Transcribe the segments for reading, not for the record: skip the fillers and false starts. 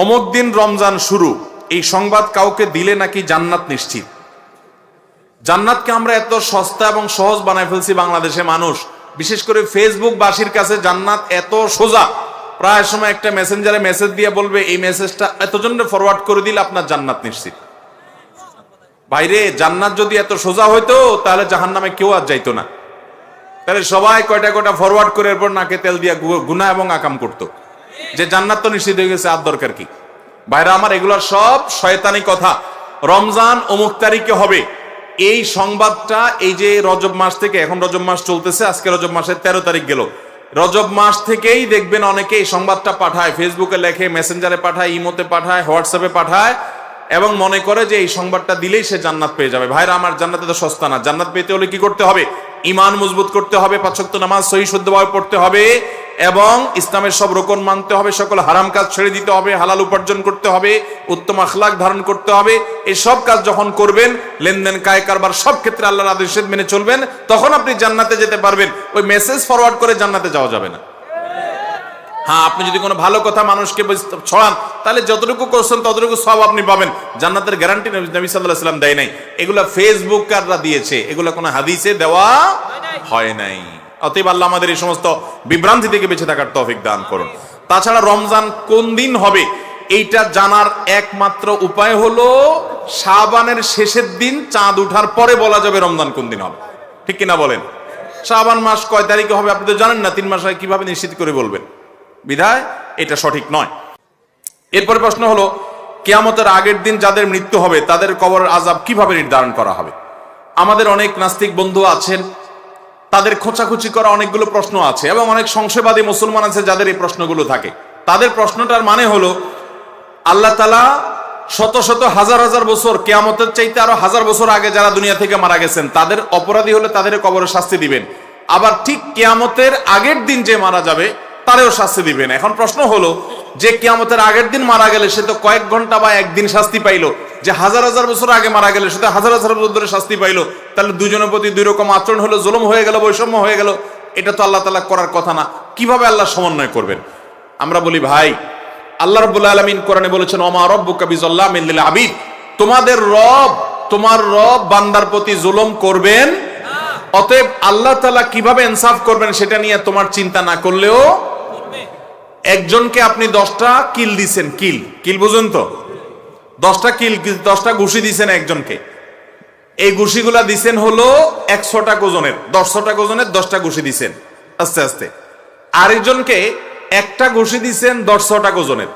অমুক দিন রমজান শুরু, এই সংবাদ কাউকে দিলে নাকি জান্নাত নিশ্চিত। জান্নাতকে আমরা এত সস্তা এবং সহজ বানায় ফেলছি বাংলাদেশে মানুষ, বিশেষ করে ফেসবুক বাসীর কাছে জান্নাত এত সোজা। প্রায় সময় একটা মেসেঞ্জারে মেসেজ দিয়ে বলবে এই মেসেজটা এতজনকে ফরওয়ার্ড করে দিলে আপনার জান্নাত নিশ্চিত। বাইরে জান্নাত যদি এত সোজা হইতো তাহলে জাহান্নামে কেউ আর যাইতো না। তাহলে সবাই কয়টা কয়টা ফরওয়ার্ড করে এরপর নাকে তেল দিয়া গুনাহ এবং আকাম করতো, যে জান্নাত তো নিশ্চিত হয়ে গেছে, আর দরকার কি। ভাইরা আমার, এগুলোর সব শয়তানি কথা। রমজান অমুক তারিখে হবে, এই সংবাদটা এই যে রজব মাস থেকে, এখন রজব মাস চলতেছে, আজকে রজব মাসের 13 তারিখ গেল, রজব মাস থেকেই দেখবেন অনেকে এই সংবাদটা পাঠায়, ফেসবুকে লেখে, মেসেঞ্জারে পাঠায়, ইমোতে পাঠায়, হোয়াটসঅ্যাপে পাঠায়, এবং মনে করে যে এই সংবাদটা দিলেই সে জান্নাত পেয়ে যাবে। ভাইরা আমার, জান্নাত তো সস্তা না। জান্নাত পেতে হলে কি করতে হবে? ঈমান মজবুত করতে হবে, 5 ওয়াক্ত নামাজ সহি শুদ্ধভাবে পড়তে হবে, এবং ইসলামের সব রকম মানতে হবে, সকল হারাম কাজ ছেড়ে দিতে হবে, হালাল উপার্জন করতে হবে, উত্তম আখলাক ধারণ করতে হবে। এই সব কাজ যখন করবেন, লেনদেন কায় কারবার সব ক্ষেত্রে আল্লাহর আদেশ মেনে চলবেন, তখন আপনি জান্নাতে যেতে পারবেন। ওই মেসেজ ফরওয়ার্ড করে জান্নাতে যাওয়া যাবে না। হ্যাঁ, আপনি যদি কোনো ভালো কথা মানুষকে ছড়ান, তাহলে যতটুকু করছেন ততটুকু সব আপনি পাবেন। জান্নাতের গ্যারান্টি নবী সাল্লাল্লাহু আলাইহি ওয়াসাল্লাম দেয় নাই, এগুলা ফেসবুকাররা দিয়েছে, এগুলা কোনো হাদিসে দেওয়া হয় নাই। অতএব আল্লাহ আমাদের এই সমস্ত বিভ্রান্তি থেকে বেঁচে থাকার তৌফিক দান করুন। তাছাড়া রমজান কোন দিন হবে এইটা জানার একমাত্র উপায় হলো শাবানের শেষের দিন, চাঁদ উঠার পরে বলা যাবে রমজান কোন দিন হবে। ঠিক কিনা বলেন? শাবান মাস কয় তারিখে হবে আপনি তো জানেন না, 3 মাস আগে কিভাবে নিশ্চিত করে বলবেন? বিধায় এটা সঠিক নয়। এরপরে প্রশ্ন হলো, কিয়ামতের আগের দিন যাদের মৃত্যু হবে তাদের কবরের আযাব কিভাবে নির্ধারণ করা হবে? আমাদের অনেক নাস্তিক বন্ধু আছেন, তাদের খোঁচাখুচি করা অনেকগুলো প্রশ্ন আছে, এবং অনেক সংশয়বাদী মুসলমান আছে যাদের এই প্রশ্নগুলো থাকে। তাদের প্রশ্নটার মানে হলো, আল্লাহ তাআলা শত শত হাজার হাজার বছর, কিয়ামতের চাইতে আরো 1000 বছর আগে যারা দুনিয়া থেকে মারা গেছেন, তাদের অপরাধী হলে তাদের কবরে শাস্তি দিবেন। আবার ঠিক কিয়ামতের আগের দিন যে মারা যাবে তারেও শাস্তি দিবেন। এখন প্রশ্ন হলো, যে কিয়ামতের আগের দিন মারা গেলে সে তো কয়েক ঘন্টা বা একদিন শাস্তি পাইলো, যে হাজার হাজার বছর আগে মারা গেলে সে তো হাজার হাজার বছর ধরে শাস্তি পাইলো, তাহলে দুজনের প্রতি 2 রকম আচরণ হলো, জুলুম হয়ে গেল, বৈষম্য হয়ে গেল। এটা তো আল্লাহ তাআলা করার কথা না। কিভাবে আল্লাহ সমন্বয় করবেন? আমরা বলি, ভাই, আল্লাহ রাব্বুল আলামিন কোরআনে বলেছেন, ওমা রাব্বুকা বিযাল্লামিন লিল আবিদ, তোমাদের রব, তোমার রব বান্দার প্রতি জুলুম করবেন না। অতএব আল্লাহ তাআলা কিভাবে ইনসাফ করবেন সেটা নিয়ে তোমার চিন্তা না করলেও, একজনকে আপনি 10টা কিল দিছেন, কিল বুঝুন তো, 10টা কিল, 10টা ঘুষি দিছেন একজনকে, এই ঘুষিগুলা দিছেন হলো 100 টাকা ওজনের, 100 টাকা ওজনের 10টা ঘুষি দিছেন আস্তে আস্তে। আরেকজনকে একটা ঘুষি দিছেন 100 টাকা ওজনের,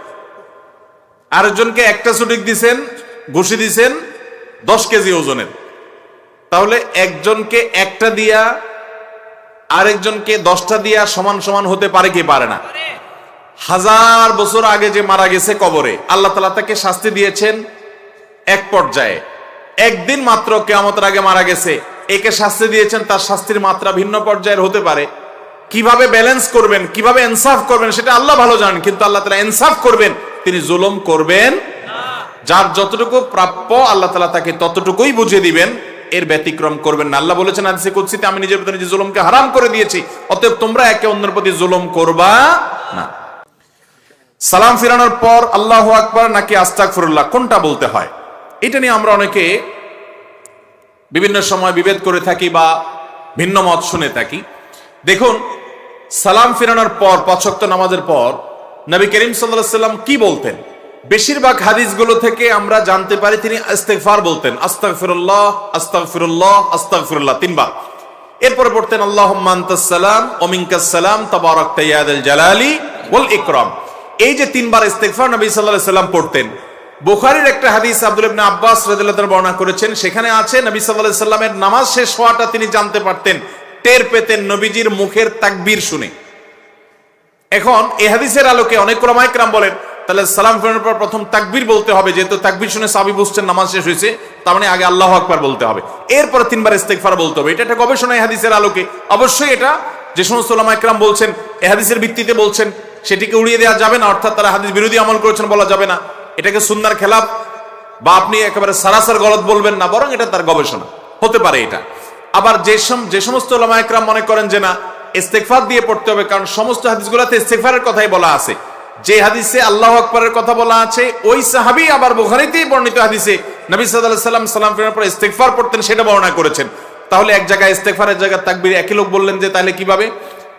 আরেকজনকে একটা ছুটিক দিছেন, ঘুষি দিছেন 10 কেজি ওজনের। তাহলে একজনকে একটা দিয়া আরেকজনকে 10টা দিয়া সমান সমান হতে পারে কি পারে না? 1000 বছর আগে যে মারা গেছে কবরে, আল্লাহ তাআলা তাকে শাস্তি দিয়েছেন এক পর্যায়ে, একদিন মাত্র কিয়ামতের আগে মারা গেছে, একে শাস্তি দিয়েছেন, তার শাস্তির মাত্রা ভিন্ন পর্যায়ের হতে পারে। কিভাবে ব্যালেন্স করবেন, কিভাবে ইনসাফ করবেন সেটা আল্লাহ ভালো জানেন, কিন্তু আল্লাহ তাআলা ইনসাফ করবেন, তিনি জুলুম করবেন না। যার যতটুকু প্রাপ্য আল্লাহ তাআলা তাকে ততটুকুই বুঝিয়ে দিবেন, এর ব্যতিক্রম করবেন না। আল্লাহ বলেছেন হাদিসে কুদসিতে, আমি নিজের প্রতি নিজে জুলুমকে হারাম করে দিয়েছি, অতএব তোমরা একে অন্যের প্রতি জুলুম করবা না। সালাম ফিরানোর পর আল্লাহু আকবার নাকি আস্তাগফিরুল্লাহ কোনটা বলতে হয়, এটা নিয়ে আমরা অনেকে বিভিন্ন সময় বিভেদ করে থাকি বা ভিন্ন মত শুনে থাকি। দেখুন, সালাম ফিরানোর পর 5 ওয়াক্ত নামাজের পর নবী করিম সাল্লাল্লাহু আলাইহি সাল্লাম কি বলতেন? বেশিরভাগ হাদিসগুলো থেকে আমরা জানতে পারি তিনি ইস্তিগফার বলতেন, আস্তাগফিরুল্লাহ আস্তাগফিরুল্লাহ আস্তাগফিরুল্লাহ 3 বার। এরপরে পড়তেন আল্লাহুম্মা আনতাস সালাম ওয়া মিনকাস সালাম তাবারাকতা ইয়া যাল জালালি ওয়াল ইকরাম। এই যে 3 বার ইস্তিগফার নবী সাল্লাল্লাহু আলাইহি সাল্লাম পড়তেন। বুখারীর একটা হাদিস আব্দুল্লাহ ইবনে আব্বাস রাদিয়াল্লাহু তাআলা বর্ণনা করেছেন, সেখানে আছে নবী সাল্লাল্লাহু আলাইহি সাল্লামের নামাজ শেষ হওয়াটা তিনি জানতে পারতেন, টের পেতেন নবীজির মুখের তাকবীর শুনে। এখন এই হাদিসের আলোকে অনেক উলামায়ে কেরাম বলেন, তাহলে সালাম ফেরানোর পর প্রথম তাকবীর বলতে হবে, যেহেতু তাকবীর শুনে সাহাবী বুঝছেন নামাজ শেষ হয়েছে, তার মানে আগে আল্লাহু আকবার বলতে হবে, এরপরে 3 বার ইস্তিগফার বলতে হবে। এটা একটা গবেষণা এই হাদিসের আলোকে। অবশ্যই এটা যে সমস্ত উলামায়ে কেরাম বলছেন এই হাদিসের ভিত্তিতে বলছেন, সেটিকে উড়িয়ে দেওয়া যাবে না, অর্থাৎ তারা হাদিস বিরোধী আমল করেছেন বলা যাবে না, এটাকে সুন্নাহর খেলাফ বা আপনি একেবারে সারাসার গলত বলবেন না, বরং এটা তার গবেষণা হতে পারে এটা। আবার যে সমস্ত উলামায়ে কেরাম মনে করেন যে না, ইস্তিগফার দিয়ে পড়তে হবে, কারণ সমস্ত হাদিসগুলোতে ইস্তিগফারের কথাই বলা আছে, যে হাদিসে আল্লাহু আকবারের কথা বলা আছে, ওই সাহাবী আবার বুখারীতেই বর্ণিত হাদিসে নবী সাল্লাল্লাহু আলাইহি ওয়াসাল্লাম সালাম ফেরানোর পর ইস্তিগফার পড়তেন, সেটা বর্ণনা করেছেন। তাহলে এক জায়গায় ইস্তিগফার, এক জায়গায় তাকবীর, একই লোক বললেন যে তাহলে কিভাবে?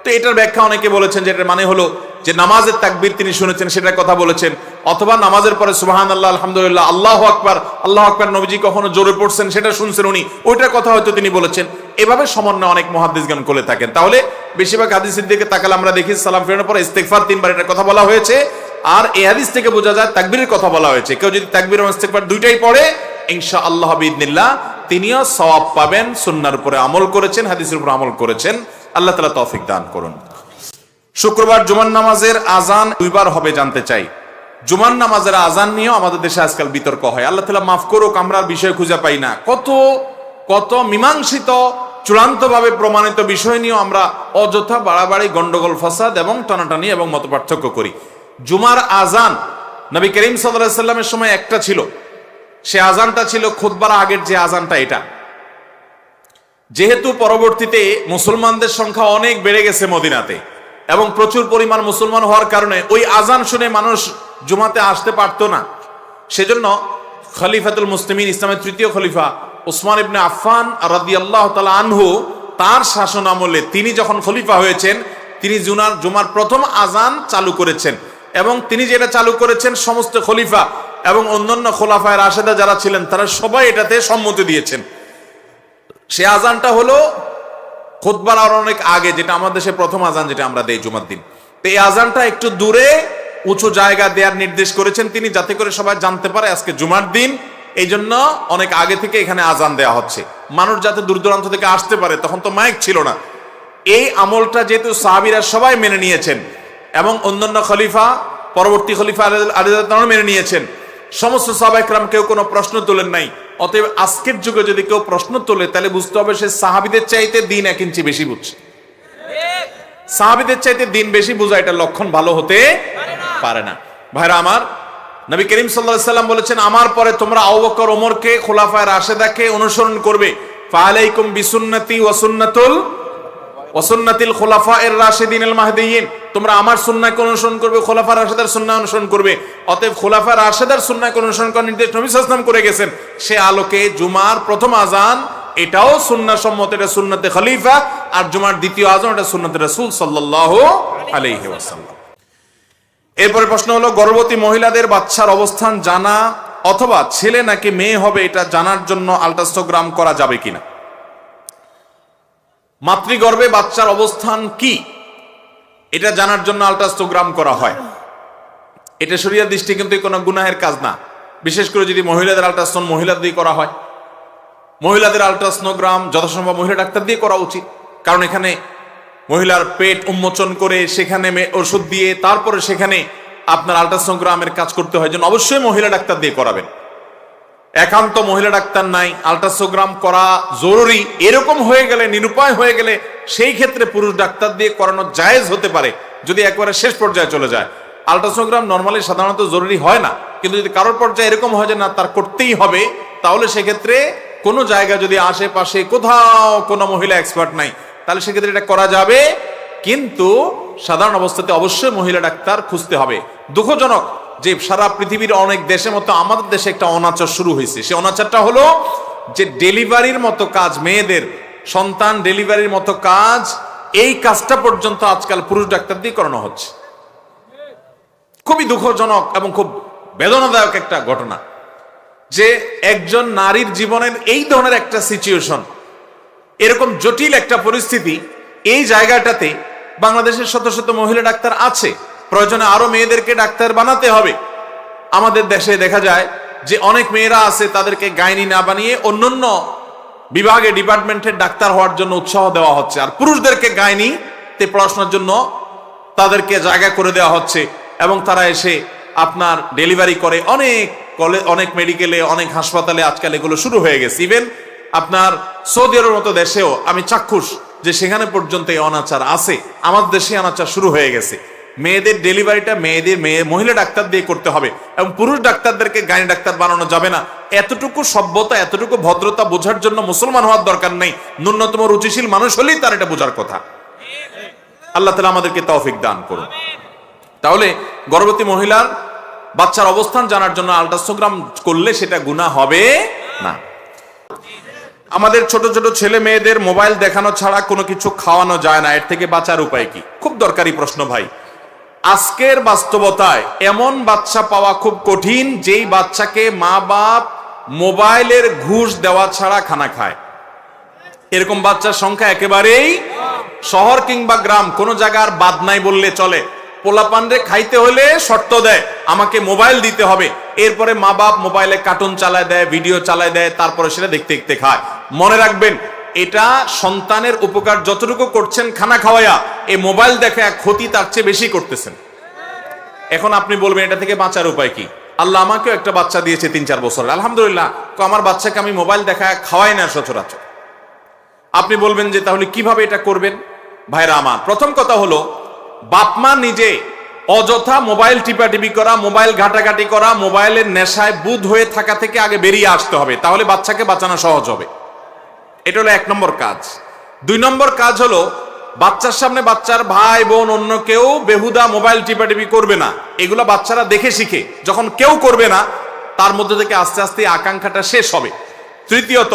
তো এটার ব্যাখ্যা অনেকে বলেছেন যে এটার মানে হলো যে নামাজের তাকবীর তিনি শুনেছেন সেটার কথা বলেছেন, অথবা নামাজের পরে সুবহানাল্লাহ, আলহামদুলিল্লাহ, আল্লাহু আকবার, আল্লাহু আকবার নবীজি কখনো জোরে পড়ছেন সেটা শুনছেন উনি, ওইটার কথা হয়তো তিনি বলেছেন। এভাবে সমন্বয় অনেক মুহাদ্দিসগণ করে থাকেন। তাহলে বেশিরভাগ হাদিসের দিকে তাকালে আমরা দেখি সালাম ফেরানোর পরে ইস্তিগফার 3 বার এটার কথা বলা হয়েছে। আর এই হাদিস থেকে বোঝা যায় তাকবীরের কথা বলা হয়েছে। কেউ যদি তাকবীর এবং ইস্তিগফার দুইটাই পড়ে ইনশাআল্লাহ বিইذনিল্লাহ তিনিও সওয়াব পাবেন, সুন্নাহর উপরে আমল করেছেন, হাদিসের উপর আমল করেছেন। আল্লাহ তাআলা তৌফিক দান করুন। শুক্রবার জুমার নামাজের আজান 2 বার হবে জানতে চাই। জুমার নামাজের আজান নিয়েও আমাদের দেশে আজকাল বিতর্ক হয়। আল্লাহ তাআলা মাফ করুক, আমরা বিষয় খুঁজে পাই না। কত মীমাংসিত চূড়ান্তভাবে প্রমাণিত বিষয় নিয়েও আমরা অযথা বাড়াবাড়ি, গন্ডগোল, ফাসাদ এবং টানাটানি এবং মতপার্থক্য করি। জুমার আজান নবী করিম সাল্লাল্লাহু আলাইহি সাল্লামের সময় একটা ছিল, সে আজানটা ছিল খুতবার আগের যে আজানটা। এটা যেহেতু পরবর্তীতে মুসলমানদের সংখ্যা অনেক বেড়ে গেছে মদিনাতে এবং প্রচুর পরিমাণ মুসলমান হওয়ার কারণে ওই আজান শুনে মানুষ জুমাতে আসতে পারতো না, সেজন্য খলিফাতুল মুসলিমিন, ইসলামের তৃতীয় খলিফা উসমান ইবনে আফফান রাদিয়াল্লাহু তাআলা আনহু, তার শাসন আমলে তিনি যখন খলিফা হয়েছেন তিনি জুমার প্রথম আজান চালু করেছেন। এবং তিনি যেটা চালু করেছেন সমস্ত খলিফা এবং অন্যান্য খোলাফায়ে রাশেদা যারা ছিলেন তারা সবাই এটাতে সম্মতি দিয়েছেন। সে আজানটা হলো খুতবার আর অনেক আগে, যেটা আমাদের দেশে প্রথম আজান যেটা আমরা দেই জুমার দিন। তো এই আজানটা একটু দূরে উঁচু জায়গা দেওয়ার নির্দেশ করেছেন তিনি, যাতে করে সবাই জানতে পারে আজকে জুমার দিন। এই জন্য অনেক আগে থেকে এখানে আজান দেওয়া হচ্ছে, মানুষ যাতে দূর দূরান্ত থেকে আসতে পারে। তখন তো মাইক ছিল না। এই আমলটা যেহেতু সাহাবীরা সবাই মেনে নিয়েছেন এবং অন্যান্য খলিফা, পরবর্তী খলিফা আলী মেনে নিয়েছেন, সমস্ত সাহাবা ইকরাম কেউ কোনো প্রশ্ন তোলেন নাই। অতএব আজকের যুগে যদি কেউ প্রশ্ন তোলে তাহলে বুঝতে হবে সে সাহাবীদের চাইতে দিন 1 ইঞ্চি বেশি বুঝছে। সাহাবীদের চাইতে দিন বেশি বোঝা, এটা লক্ষণ ভালো হতে পারে না। ভাইরা আমার, নবী করিম সাল্লাল্লাহু আলাইহি সাল্লাম বলেছেন, আমার পরে তোমরা আবু বকর, ওমরকে, খোলাফায়ে রাশেদাকে অনুসরণ করবে। ফাআলাইকুম বিসুন্নতি ওয়া সুন্নাতিল খুলাফায়ের রাশিদিনিল মাহদিয়িন, তোমরা আমার সুন্নাহকে অনুসরণ করবে, খোলাফায়ে রাশেদার সুন্নাহ অনুসরণ করবে। অতএব খোলাফায়ে রাশেদার সুন্নাহকে অনুসরণ করার নির্দেশ নবী সাল্লাল্লাহু আলাইহি ওয়াসাল্লাম করে গেছেন। সে আলোকে জুমার প্রথম আজান এটাও সুন্নাহ সম্মত, এটা সুন্নতে খলিফা। আর জুমার দ্বিতীয় আজান এটা সুন্নতে রাসূল সাল্লাল্লাহু আলাইহি ওয়াসাল্লাম। এরপরে প্রশ্ন হলো, গর্ভবতী মহিলাদের বাচ্চার অবস্থান জানা অথবা ছেলে নাকি মেয়ে হবে এটা জানার জন্য আল্ট্রাসোনোগ্রাম করা যাবে কিনা? মাতৃগর্ভে বাচ্চার অবস্থান কি এটা জানার জন্য আল্ট্রাসোনোগ্রাম করা হয়। এটা শরীয়তের দৃষ্টি কিন্তু কোনো গুনাহের কাজ না, বিশেষ করে যদি মহিলাদের আল্ট্রাসাউন্ড মহিলাদের দিয়ে করা হয়। মহিলাদের আল্ট্রাসোনোগ্রাম যথাসম্ভব মহিলা ডাক্তার দিয়ে করা উচিত, কারণ এখানে মহিলার পেট উন্মোচন করে সেখানে ওষুধ দিয়ে তারপরে সেখানে আপনার আল্ট্রাসোনোগ্রামের কাজ করতে হয়, জন্য অবশ্যই মহিলা ডাক্তার দিয়ে করাবেন। একান্ত মহিলা ডাক্তার নাই, আল্ট্রাসোনোগ্রাম করা জরুরি এরকম হয়ে গেলে, নিরুপায় হয়ে গেলে সেই ক্ষেত্রে পুরুষ ডাক্তার দিয়ে করানো জায়েজ হতে পারে, যদি একবারে শেষ পর্যায়ে চলে যায়। আল্ট্রাসোনোগ্রাম নর্মালি সাধারণত জরুরি হয় না, কিন্তু যদি কারোর পর্যায়ে এরকম হয় যে না তার করতেই হবে, তাহলে সেক্ষেত্রে কোনো জায়গা যদি আশেপাশে কোথাও কোনো মহিলা এক্সপার্ট নাই তাহলে সেক্ষেত্রে এটা করা যাবে। কিন্তু সাধারণ অবস্থাতে অবশ্যই মহিলা ডাক্তার খুঁজতে হবে। দুঃখজনক যে সারা পৃথিবীর অনেক দেশের মতো আমাদের দেশে একটা অনাচার শুরু হয়েছে। সে অনাচারটা হলো যে ডেলিভারির মতো কাজ, মেয়েদের সন্তান ডেলিভারির মতো কাজ, এই কাজটা পর্যন্ত আজকাল পুরুষ ডাক্তার দিয়ে করানো হচ্ছে। খুবই দুঃখজনক এবং খুব বেদনাদায়ক একটা ঘটনা যে একজন নারীর জীবনের এই ধরনের একটা সিচুয়েশন, এরকম জটিল একটা পরিস্থিতি, এই জায়গাটাতে বাংলাদেশের শত শত মহিলা ডাক্তার আছে, প্রয়োজনে আরো মেয়েদেরকে ডাক্তার বানাতে হবে। আমাদের দেশে দেখা যায় যে অনেক মেয়েরা আছে তাদেরকে গাইনি না বানিয়ে অন্যান্য বিভাগে ডিপার্টমেন্টের ডাক্তার হওয়ার জন্য উৎসাহ দেওয়া হচ্ছে, আর পুরুষদেরকে গাইনিতে পড়াশোনার জন্য তাদেরকে জায়গা করে দেওয়া হচ্ছে এবং তারা এসে আপনার ডেলিভারি করে। অনেক মেডিকেলে, অনেক হাসপাতালে আজকাল এগুলো শুরু হয়ে গেছে। ইভেন আপনার সৌদি আরবের মতো দেশেও আমি চাক্ষুষ যে সেখানে পর্যন্ত এই অনাচার আছে। আমাদের দেশে অনাচার শুরু হয়ে গেছে। মেয়েদের ডেলিভারিটা মহিলা ডাক্তার দিয়ে করতে হবে এবং পুরুষ ডাক্তারদেরকে গাইনি ডাক্তার বানানো যাবে না। এতটুকু সভ্যতা, এতটুকু ভদ্রতা বোঝার জন্য মুসলমান হওয়ার দরকার নেই, ন্যূনতম রুচিশীল মানুষ হলেই তার এটা বোঝার কথা। আল্লাহ তাআলা আমাদেরকে তৌফিক দান করুন। তাহলে গর্ভবতী মহিলার বাচ্চার অবস্থান জানার জন্য আল্ট্রাসোনোগ্রাম করলে সেটা গুনাহ হবে না। আমাদের ছোট ছোট ছেলে মেয়েদের মোবাইল দেখানো ছাড়া কোনো কিছু খাওয়ানো যায় না, এর থেকে বাঁচার উপায় কি? খুব দরকারি প্রশ্ন ভাই। আজকের বাস্তবতায় এমন বাচ্চা পাওয়া খুব কঠিন যেই বাচ্চাকে মা বাপ মোবাইলের ঘুষ দেওয়া ছাড়া খানা খায়। এরকম বাচ্চার সংখ্যা একেবারেই, শহর কিংবা গ্রাম কোন জায়গার বাদ নাই বললে চলে। পোলাপানরে খাইতে হলে শর্ত দেয়, আমাকে মোবাইল দিতে হবে, এরপরে মা বাপ মোবাইলে কার্টুন চালায় দেয়, ভিডিও চালায় দেয়, তারপরে সেটা দেখতে দেখতে খায়। মনে রাখবেন, এটা সন্তানের উপকার যতটুকু করছেন খানা খাওয়ায়া, এই মোবাইল দেখে ক্ষতি তার চেয়ে বেশি করতেছেন। এখন আপনি বলবেন এটা থেকে বাঁচার উপায় কি? আল্লাহ আমাকেও একটা বাচ্চা দিয়েছে 3-4 বছর, আলহামদুলিল্লাহ, আমার বাচ্চাকে আমি মোবাইল দেখা খাওয়াই না সচরাচর। আপনি বলবেন যে তাহলে কিভাবে এটা করবেন? ভাইরা আমার, প্রথম কথা হলো বাপমা নিজে অযথা মোবাইল টিপাটিপি করা, মোবাইল ঘাটাঘাটি করা, মোবাইলের নেশায় বুঁদ হয়ে থাকা থেকে আগে বেরিয়ে আসতে হবে, তাহলে বাচ্চাকে বাঁচানো সহজ হবে। এটা হলো 1 নম্বর কাজ। 2 নম্বর কাজ হলো বাচ্চার সামনে বাচ্চার ভাই বোন অন্য কেউ বেহুদা মোবাইল টিপাটিপি করবে না। এগুলো বাচ্চারা দেখে শিখে, যখন কেউ করবে না তার মধ্যে থেকে আস্তে আস্তে আকাঙ্ক্ষাটা শেষ হবে। তৃতীয়ত,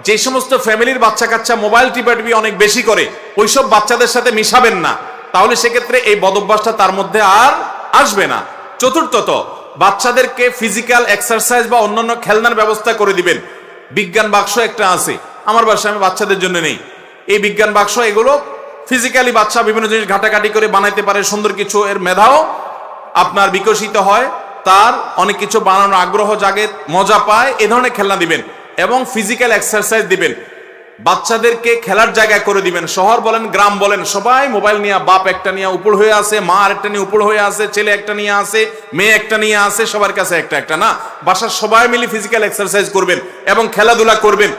যে সমস্ত ফ্যামিলির বাচ্চা কাচ্চা মোবাইল টিপাটিপি অনেক বেশি করে, ওইসব বাচ্চাদের সাথে মিশাবেন না, তাহলে সেক্ষেত্রে এই বদভ্যাসটা তার মধ্যে আর আসবে না। চতুর্থত, বাচ্চাদেরকে ফিজিক্যাল এক্সারসাইজ বা অন্যান্য খেলনার ব্যবস্থা করে দিবেন। বিজ্ঞান বাক্স একটা আছে আমার বাসায়, আমি বাচ্চাদের জন্য নেই। এই বিজ্ঞান বাক্স, এগুলো ফিজিক্যালি বাচ্চা বিভিন্ন জিনিস ঘাটাঘাটি করে বানাইতে পারে, সুন্দর কিছু, এর মেধাও আপনার বিকশিত হয়, তার অনেক কিছু বানানোর আগ্রহ জাগে, মজা পায়, এ ধরনের খেলনা দিবেন এবং ফিজিক্যাল এক্সারসাইজ দিবেন। বাচ্চাদেরকে খেলার জায়গায় করে দিবেন। শহর বলেন গ্রাম বলেন, সবাই মোবাইল নিয়ে, বাপ একটা নিয়ে উপর হয়ে আছে, মা আরেকটা নিয়ে উপর হয়ে আছে, ছেলে একটা নিয়ে আছে, মেয়ে একটা নিয়ে আছে, সবার কাছে একটা একটা না। বাসার সবাই মিলে ফিজিক্যাল এক্সারসাইজ করবেন এবং খেলাধুলা করবেন।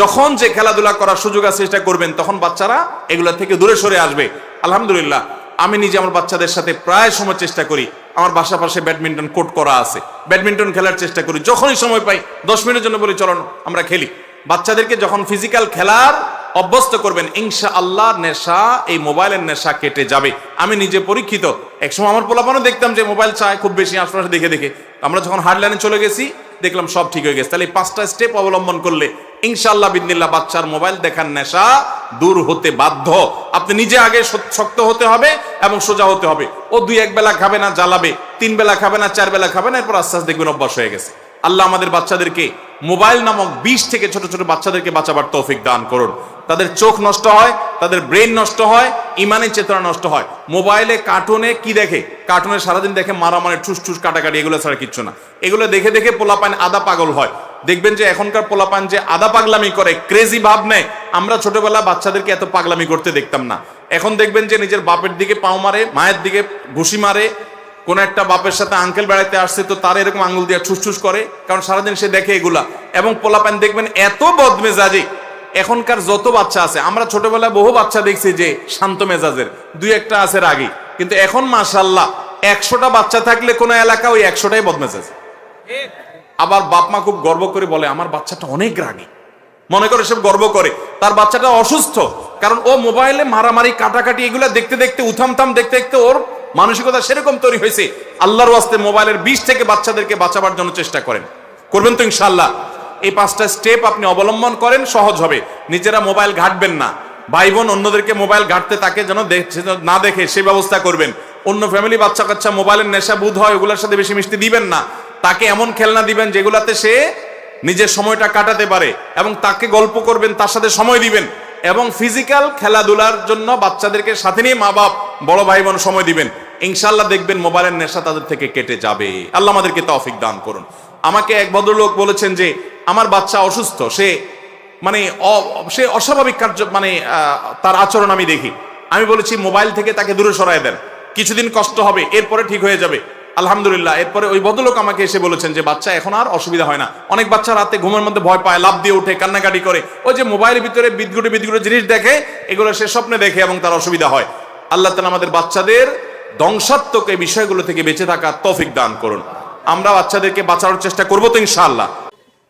যখন যে খেলাধুলা করার সুযোগ আছে সেটা করবেন, তখন বাচ্চারা এগুলা থেকে দূরে সরে আসবে। আলহামদুলিল্লাহ, আমি নিজে আমার বাচ্চাদের সাথে প্রায় সময় চেষ্টা করি, আমার বাসা পাশে ব্যাডমিন্টন কোর্ট করা আছে, ব্যাডমিন্টন খেলার চেষ্টা করি। যখনই সময় পাই 10 মিনিটের জন্য বলি চলো আমরা খেলি। বাচ্চাদেরকে যখন ফিজিক্যাল খেলার অভ্যস্ত করবেন, ইনশাআল্লাহ নেশা, এই মোবাইলের নেশা কেটে যাবে। আমি নিজে পরীক্ষিত। একসময় আমার পোলাপানও দেখতাম যে মোবাইল চায় খুব বেশি, আশপাশে দেখে দেখে। আমরা যখন হার্ডলাইনে চলে গেছি, দেখলাম সব ঠিক হয়ে গেছে। তাহলে এই 5টা স্টেপ অবলম্বন করলে ইনশাআল্লাহ বিদিনিল্লাহ বাচ্চার মোবাইল দেখার নেশা দূর হতে বাধ্য। আপনি নিজে আগে শক্ত হতে হবে এবং সোজা হতে হবে। ও 2-1 বেলা খাবে না, জ্বালাবে, 3 বেলা খাবে না, 4 বেলা খাবে না, এরপর আস্তে আস্তে দেখবেন অভ্যাস হয়ে গেছে। আল্লাহ আমাদের বাচ্চাদেরকে মোবাইল নামক বিষ থেকে ছোট ছোট বাচ্চাদেরকে বাঁচাবার তৌফিক দান করুন। তাদের চোখ নষ্ট হয়, তাদের ব্রেন নষ্ট হয়, ইমানের চেতনা নষ্ট হয়। মোবাইলে কার্টুনে কি দেখে? কার্টুনে সারাদিন দেখে মারামারি, ঠুস ঠুস কাটাকাটি, এগুলো ছাড়া কিচ্ছু না। এগুলো দেখে দেখে পোলাপান আদা পাগল হয়। দেখবেন যে এখনকার পোলাপান যে আদা পাগলামি করে, ক্রেজি ভাব নেয়, আমরা ছোটবেলা বাচ্চাদেরকে এত পাগলামি করতে দেখতাম না। এখন দেখবেন যে নিজের বাপের দিকে পাও মারে, মায়ের দিকে ঘুষি মারে। কোন একটা বাপের সাথে আঙ্কেল বেড়াইতে আসছে তো তার এরকম আঙ্গুল দিয়ে ছুস করে, কারণ সারাদিন সে দেখে এগুলা। এবং পোলাপান দেখবেন এত বদমেজাজি। এখনকার যত বাচ্চা আছে, আমরা ছোটবেলায় বহু বাচ্চা দেখছি যে শান্ত মেজাজের, 2-1টা আছে রাগী, কিন্তু এখন মাশাআল্লাহ 100টা বাচ্চা থাকলে কোন এলাকা ওই 100টাই বদমেজাজ। আবার বাপ মা খুব গর্ব করে বলে আমার বাচ্চাটা অনেক রাগী, মনে করে সব গর্ব করে। তার বাচ্চাটা অসুস্থ, কারণ ও মোবাইলে মারামারি, কাটাকাটি, এগুলা দেখতে দেখতে, উথামথাম দেখতে দেখতে ওর মানসিকতা সেরকম তৈরি হয়েছে। আল্লাহর ওয়াস্তে মোবাইলের বিষ থেকে বাচ্চাদেরকে বাঁচাবার জন্য চেষ্টা করবেন তো ইনশাআল্লাহ। এই 5টা স্টেপ আপনি অবলম্বন করেন, সহজ হবে। নিজেরা মোবাইল ঘাটবেন না, ভাই বোন অন্যদেরকে মোবাইল ঘাটতে তাকে যেন না দেখে সে ব্যবস্থা করবেন। অন্য ফ্যামিলি বাচ্চা কাচ্চা মোবাইলের নেশা বুধ হয়, ওগুলোর সাথে বেশি মিশতে দিবেন না। তাকে এমন খেলনা দিবেন যেগুলাতে সে নিজের সময়টা কাটাতে পারে, এবং তাকে গল্প করবেন, তার সাথে সময় দিবেন। এবং ফিজিক্যাল খেলাধুলার জন্য বাচ্চাদেরকে সাথে নিয়ে মা বাপ, বড় ভাই বোন সময় দিবেন। ইনশাআল্লাহ দেখবেন মোবাইলের নেশা তাদের থেকে কেটে যাবে। আল্লাহ আমাদেরকে তৌফিক দান করুন। আমাকে এক ভদ্রলোক বলেছেন যে আমার বাচ্চা অসুস্থ, সে অস্বাভাবিক কার্য, তার আচরণ আমি দেখি। আমি বলেছি মোবাইল থেকে তাকে দূরে সরায় দেন, কিছুদিন কষ্ট হবে, এরপরে ঠিক হয়ে যাবে। আলহামদুলিল্লাহ, এরপরে ওই ভদ্রলোক আমাকে এসে বলেছেন যে বাচ্চা এখন আর অসুবিধা হয় না। অনেক বাচ্চা রাতে ঘুমের মধ্যে ভয় পায়, লাফ দিয়ে উঠে, কান্নাকাটি করে, ওই যে মোবাইলের ভিতরে বিদঘুটে জিনিস দেখে, এগুলো সে স্বপ্নে দেখে এবং তার অসুবিধা হয়। আল্লাহ তাআলা আমাদের বাচ্চাদের ধ্বংসাত্মক এই বিষয়গুলো থেকে বেঁচে থাকার তৌফিক দান করুন। আমরা বাচ্চাদেরকে বাঁচানোর চেষ্টা করবো তো ইনশাআল্লাহ।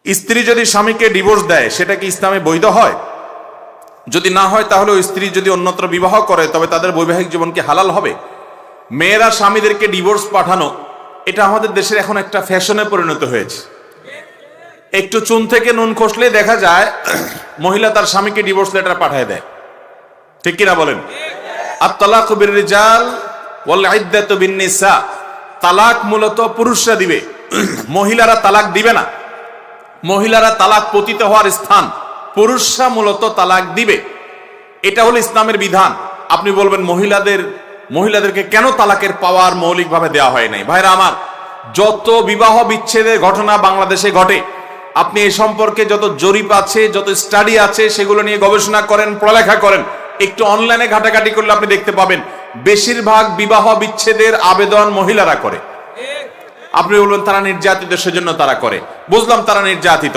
স্ত্রী যদি স্বামীকে ডিভোর্স দেয়, সেটা কি ইসলামে বৈধ হয়? যদি না হয় তাহলে ওই স্ত্রী যদি অন্যত্র বিবাহ করে, তবে তাদের বৈবাহিক জীবন কি হালাল হবে? মেয়েরা স্বামীদেরকে ডিভোর্স পাঠানো, এটা আমাদের দেশের এখন একটা ফ্যাশনে পরিণত হয়েছে। একটু চুন থেকে নুন খসলে দেখা যায় মহিলা তার স্বামীকে ডিভোর্স লেটার পাঠিয়ে দেয়, ঠিক কিনা বলেন? আত-তালাকু বির-রিজাল ওয়াল ইদ্দাতু বিন-নিসা, তালাক মূলত পুরুষরা দিবে, মহিলারা তালাক দিবে না। মহিলারা তালাক পতিত হওয়ার স্থান, পুরুষরা মূলত তালাক দিবে। এটা হলো ইসলামের বিধান। আপনি বলবেন মহিলাদেরকে কেন তালাকের পাওয়ার মৌলিকভাবে দেওয়া হয় নাই? ভাইরা আমার, যত বিবাহ বিচ্ছেদের ঘটনা বাংলাদেশে ঘটে, আপনি এই সম্পর্কে যত জরিপ আছে, যত স্টাডি আছে, সেগুলো নিয়ে গবেষণা করেন, পড়ালেখা করেন, একটু অনলাইনে ঘাটাঘাটি করলে আপনি দেখতে পাবেন বেশিরভাগ বিবাহ বিচ্ছেদের আবেদন মহিলারা করে। আপনি বলবেন তারা নির্যাতিত, সেজন্য তারা করে। বুঝলাম তারা নির্যাতিত,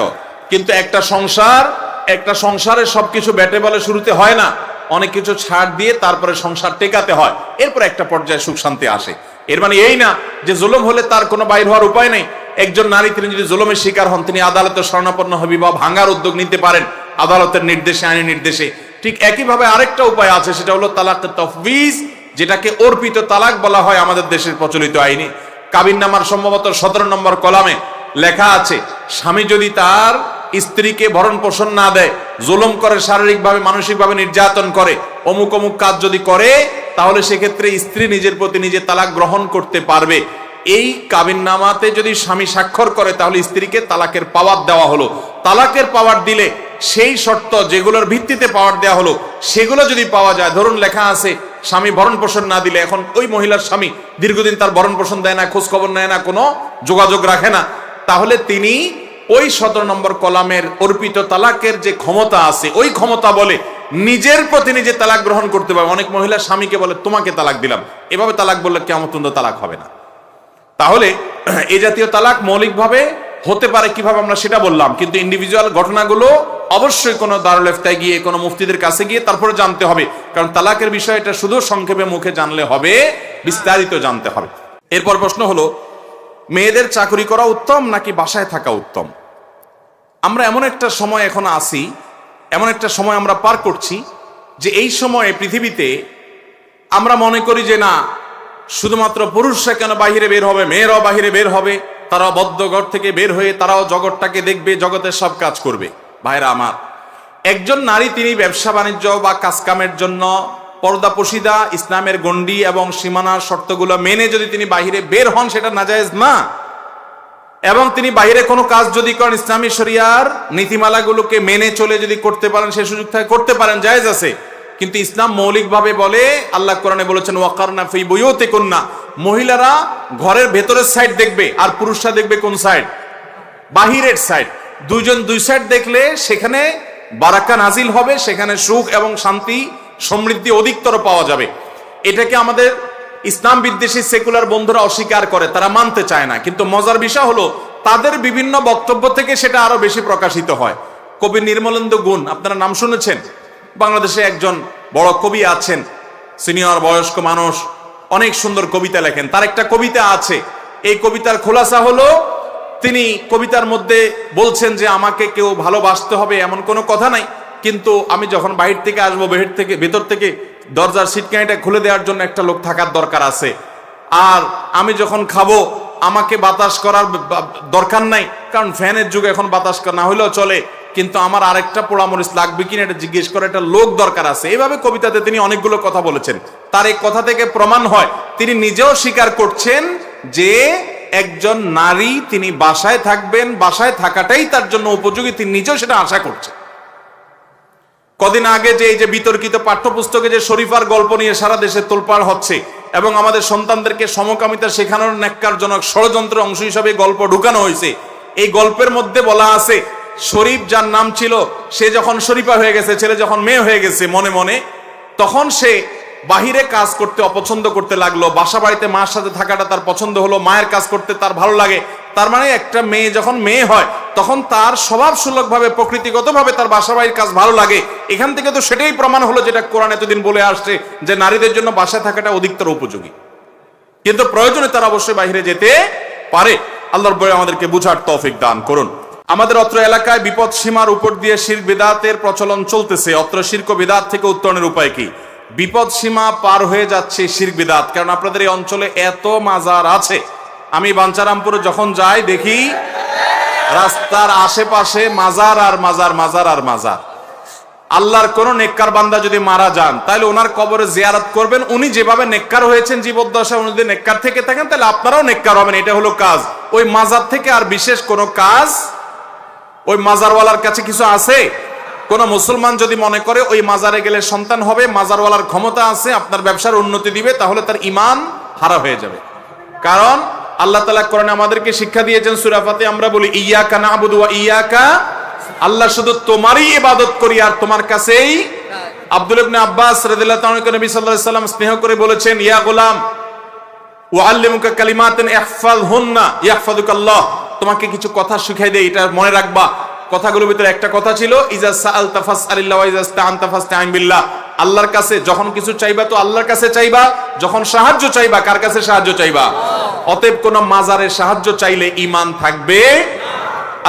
কিন্তু একটা সংসারের সবকিছু ব্যাটে বলে শুরুতে হয় না, অনেক কিছু ছাড় দিয়ে তারপরে সংসার টেকাতে হয়, এরপর একটা পর্যায়ে সুখ শান্তি আসে। এর মানে এই না যে জুলুম হলে তার কোনো বাইর হওয়ার উপায় নেই। একজন নারী তিনি যদি জুলুমের শিকার হন, তিনি আদালতে শরণাপন্ন হবে বা ভাঙার উদ্যোগ নিতে পারেন আদালতের নির্দেশে, আইনি নির্দেশে। ঠিক একইভাবে আরেকটা উপায় আছে, সেটা হলো তালাক তাফউইজ, যেটাকে অর্পিত তালাক বলা হয় আমাদের দেশের প্রচলিত আইনে। কাবিননামার সম্ভবত 17 নম্বর কলামে লেখা আছে, স্বামী যদি তার স্ত্রীকে ভরণ পোষণ না দেয়, জুলুম করে, শারীরিকভাবে মানসিকভাবে নির্যাতন করে, অমুক অমুক কাজ যদি করে, তাহলে সেক্ষেত্রে স্ত্রী নিজের প্রতি নিজে তালাক গ্রহণ করতে পারবে। এই কাবিননামাতে যদি স্বামী স্বাক্ষর করে, তাহলে স্ত্রীকে তালাকের পাওয়ার দেওয়া হলো। তালাকের পাওয়ার দিলে সেই শর্ত যেগুলোর ভিত্তিতে পাওয়ার দেওয়া হলো, সেগুলো যদি পাওয়া যায়, ধরুন লেখা আছে স্বামী ভরণ পোষণ না দিলে, এখন ওই মহিলার স্বামী দীর্ঘদিন তার ভরণ পোষণ দেয় না, খোঁজ খবর নেয় না, কোনো যোগাযোগ রাখে না, তাহলে তিনি ওই 17 নম্বর কলামের অর্পিত তালাকের যে ক্ষমতা আছে, ওই ক্ষমতা বলে নিজের প্রতি নিজে তালাক গ্রহণ করতে পারবে। অনেক মহিলা স্বামীকে বলে তোমাকে তালাক দিলাম, এভাবে তালাক বললে কিয়ামত পর্যন্ত তালাক হবে না। তাহলে এই জাতীয় তালাক মৌলিকভাবে হতে পারে কিভাবে আমরা সেটা বললাম, কিন্তু ইন্ডিভিজুয়াল ঘটনাগুলো অবশ্যই কোনো দারুল ইফতায় গিয়ে, কোনো মুফতিদের কাছে গিয়ে তারপরে জানতে হবে, কারণ তালাকের বিষয়টা শুধু সংক্ষেপে মুখে জানলে হবে, বিস্তারিত জানতে হবে। এরপর প্রশ্ন হলো, মেয়েদের চাকরি করা উত্তম নাকি বাসায় থাকা উত্তম? আমরা এমন একটা সময় এখন আছি, এমন একটা সময় আমরা পার করছি, যে এই সময়ে পৃথিবীতে আমরা মনে করি যে না, শুধুমাত্র পুরুষরা কেন বাহিরে বের হবে, মেয়েরাও বাহিরে বের হবে, তারাও বদ্ধ ঘর থেকে বের হয়ে তারাও জগৎটাকে দেখবে, জগতের সব কাজ করবে। ভাইরা আমার, একজন নারী তিনি ব্যবসা বাণিজ্য বা কাজকামের জন্য পর্দাপোশিদা, ইসলামের গণ্ডি এবং সীমানার শর্তগুলো মেনে যদি তিনি বাহিরে বের হন, সেটা নাজায়েজ না। এবং তিনি বাহিরে কোনো কাজ যদি করেন, ইসলামী শরিয়ার নীতিমালাগুলোকে মেনে চলে যদি করতে পারেন, সে সুযোগ থাকে করতে পারেন, জায়েজ আছে। কিন্তু ইসলাম মৌলিকভাবে বলে, আল্লাহ কোরআনে বলেছেন ওয়াকারনা ফি বুয়ুতিকুন্না, মহিলারা ঘরের ভেতরের সাইড দেখবে আর পুরুষরা দেখবে কোন সাইড? বাহিরের সাইড। দুইজন দুই সাইড দেখলে সেখানে বারাকা নাজিল হবে, সেখানে সুখ এবং শান্তি সমৃদ্ধি অধিকতর পাওয়া যাবে। এটাকে আমাদের ইসলাম বিদ্বেষী সেকুলার বন্ধুরা অস্বীকার করে, তারা মানতে চায় না। কিন্তু মজার বিষয় হলো, তাদের বিভিন্ন বক্তব্য থেকে সেটা আরো বেশি প্রকাশিত হয়। কবি নির্মলেন্দু গুণ, আপনারা নাম শুনেছেন? বাংলাদেশে একজন বড় কবি আছেন, সিনিয়র বয়স্ক মানুষ, অনেক সুন্দর কবিতা লেখেন। তার একটা কবিতা আছে, এই কবিতার খোলাসা হলো, তিনি কবিতার মধ্যে বলছেন যে আমাকে কেউ ভালোবাসতে হবে এমন কোনো কথা নাই, কিন্তু আমি যখন বাহির থেকে আসবো, ভেতর থেকে দরজার সিটকানিটা খুলে দেওয়ার জন্য একটা লোক থাকার দরকার আছে। আর আমি যখন খাবো, আমাকে বাতাস করার দরকার নাই, কারণ ফ্যানের যুগে এখন বাতাস না হইলেও চলে, কিন্তু আমার আরেকটা পোড়ামরিচ লাগবে কিনা এটা জিজ্ঞেস করে একটা লোক দরকার আছে। এইভাবে কবিতাতে তিনি অনেকগুলো কথা বলেছেন। তার এই কথা থেকে প্রমাণ হয়, তিনি নিজেও স্বীকার করছেন যে একজন নারী তিনি বাসায় থাকবেন, বাসায় থাকাটাই তার জন্য উপযোগী, তিনি নিজেও সেটা আশা করছেন। কদিন আগে যে এই যে বিতর্কিত পাঠ্যপুস্তকে যে শরীফার গল্প নিয়ে সারা দেশে তোলপাড় হচ্ছে, এবং আমাদের সন্তানদেরকে সমকামিতা শেখানোর ন্যাক্কারজনক ষড়যন্ত্রের অংশ হিসাবে গল্প ঢুকানো হয়েছে। এই গল্পের মধ্যে বলা আছে, শরীফ যার নাম ছিল, সে যখন শরীফা হয়ে গেছে, ছেলে যখন মেয়ে হয়ে গেছে মনে মনে, তখন সে বাহিরে কাজ করতে অপছন্দ করতে লাগলো, বাসা বাড়িতে মার সাথে থাকাটা তার পছন্দ হলো, মায়ের কাজ করতে তার ভালো লাগে। তার মানে একটা মেয়ে যখন মেয়ে হয়, তখন তার স্বভাব সুলভ ভাবে, প্রকৃতিগত ভাবে তার বাসা বাড়ির কাজ ভালো লাগে। এখান থেকে তো সেটাই প্রমাণ হলো, যেটা কোরআন এতদিন বলে আসছে, যে নারীদের জন্য বাসায় থাকাটা অধিকতর উপযোগী। কিন্তু প্রয়োজনে তারা অবশ্যই বাহিরে যেতে পারে। আল্লাহর বলে আমাদেরকে বুঝার তৌফিক দান করুন। আমাদের অত্র এলাকায় বিপদ সীমার উপর দিয়ে শিরক বিদআতের প্রচলন চলতেছে। অত্র শিরক ও বিদআত থেকে উত্তরণের উপায় কি? বিপদ সীমা পার হয়ে যাচ্ছে শিরক বিদআত। কারণ আপনাদের এই অঞ্চলে এত মাজার আছে, আমি বাঞ্ছারামপুরে যখন যাই দেখি রাস্তার আশেপাশে মাজার আর মাজার, মাজার আর মাজার। আল্লাহর কোন নেককার বান্দা যদি মারা যান তাহলে ওনার কবরে জিয়ারত করবেন। উনি যেভাবে নেককার হয়েছেন জীবদ্দশায়, উনি যদি নেককার থেকে থাকেন তাহলে আপনারাও নেককার হবেন। এটা হলো কাজ। ওই মাজার থেকে আর বিশেষ কোনো কাজ ওই মাজারওয়ালার কাছে কিছু আছে? কোন মুসলমান যদি মনে করে ওই মাজারে গেলে সন্তান হবে, মাজারওয়ালার ক্ষমতা আছে, আপনার ব্যবসার উন্নতি দিবে, তাহলে তার ঈমান হারা হয়ে যাবে। কারণ আল্লাহ তাআলা কোরআনে আমাদেরকে শিক্ষা দিয়েছেন, সূরা ফাতিহা আমরা বলি ইয়্যাকা না'বুদু ওয়া ইয়্যাকা, আল্লাহ শুধু তোমারই ইবাদত করি আর তোমার কাছেই। আব্দুল্লাহ ইবনে আব্বাস রাদিয়াল্লাহু তাআলা নবী সাল্লাল্লাহু আলাইহি ওয়াসাল্লাম স্নেহ করে বলেছেন, ইয়া গোলাম উআল্লিমুকা কালিমাতান ইহফাযহুন্না ইয়াহফাযুকাল্লাহ, তোমাকে কিছু কথা শিখাই দেই, এটা মনে রাখবা। কথাগুলোর ভিতরে একটা কথা ছিল, ইজা সাআলতা ফাসআলিল্লাহ ওয়া ইজা ইসতাআনতা ফাসতাঈন বিল্লাহ, আল্লাহর কাছে যখন কিছু চাইবা তো আল্লাহর কাছে চাইবা, যখন সাহায্য চাইবা কার কাছে সাহায্য চাইবা? অতএব কোন মাজারের সাহায্য চাইলে ঈমান থাকবে।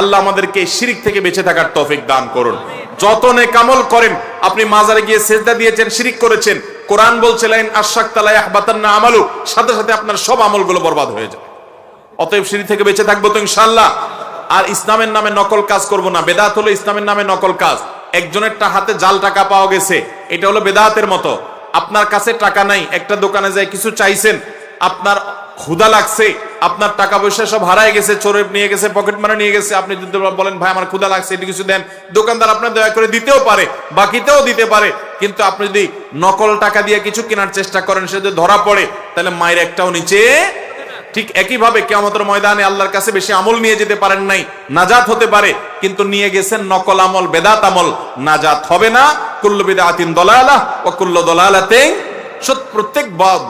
আল্লাহ আমাদেরকে শিরক থেকে বেঁচে থাকার তৌফিক দান করুন। যত নেক আমল করেন, আপনি মাজারে গিয়ে সিজদা দিয়েছেন, শিরক করেছেন, কোরআন বলছে লাইন আশরাকতা লা ইয়াহবাতান্না আমালু, সাথে সাথে আপনার সব আমলগুলো বরবাদ হয়ে যাবে। অতএব শিরক থেকে বেঁচে থাকবো তো ইনশাআল্লাহ। আর ইসলামের নামে নকল কাজ করব না। বেদাত হলো ইসলামের নামে নকল কাজ। একজনের হাতে জাল টাকা পাওয়া গেছে, এটা হলো বেদাতের মতো। আপনার কাছে টাকা নাই, একটা দোকানে যায় কিছু চাইছেন, আপনার ক্ষুধা লাগছে, আপনার টাকা পয়সা সব হারায় গেছে, চোরে নিয়ে গেছে, পকেট মারা নিয়ে গেছে, আপনি যদি বলেন ভাই আমার ক্ষুধা লাগছে একটু কিছু দেন, দোকানদার আপনার দয়া করে দিতেও পারে, বাকিতেও দিতে পারে। কিন্তু আপনি যদি নকল টাকা দিয়ে কিছু কেনার চেষ্টা করেন, সে যদি ধরা পড়ে তাহলে মায়ের একটাও নিচে। ঠিক একইভাবে কিয়ামতের ময়দানে আল্লাহর কাছে বেশি আমল নিয়ে যেতে পারেন নাই, নাজাত হতে পারে, কিন্তু নিয়ে গেছেন নকল আমল, বেদাত আমল, নাজাত হবে না। কুল্লু বিদআতিন দালালাহ ওয়া কুল্লু দালালাতিন, প্রত্যেক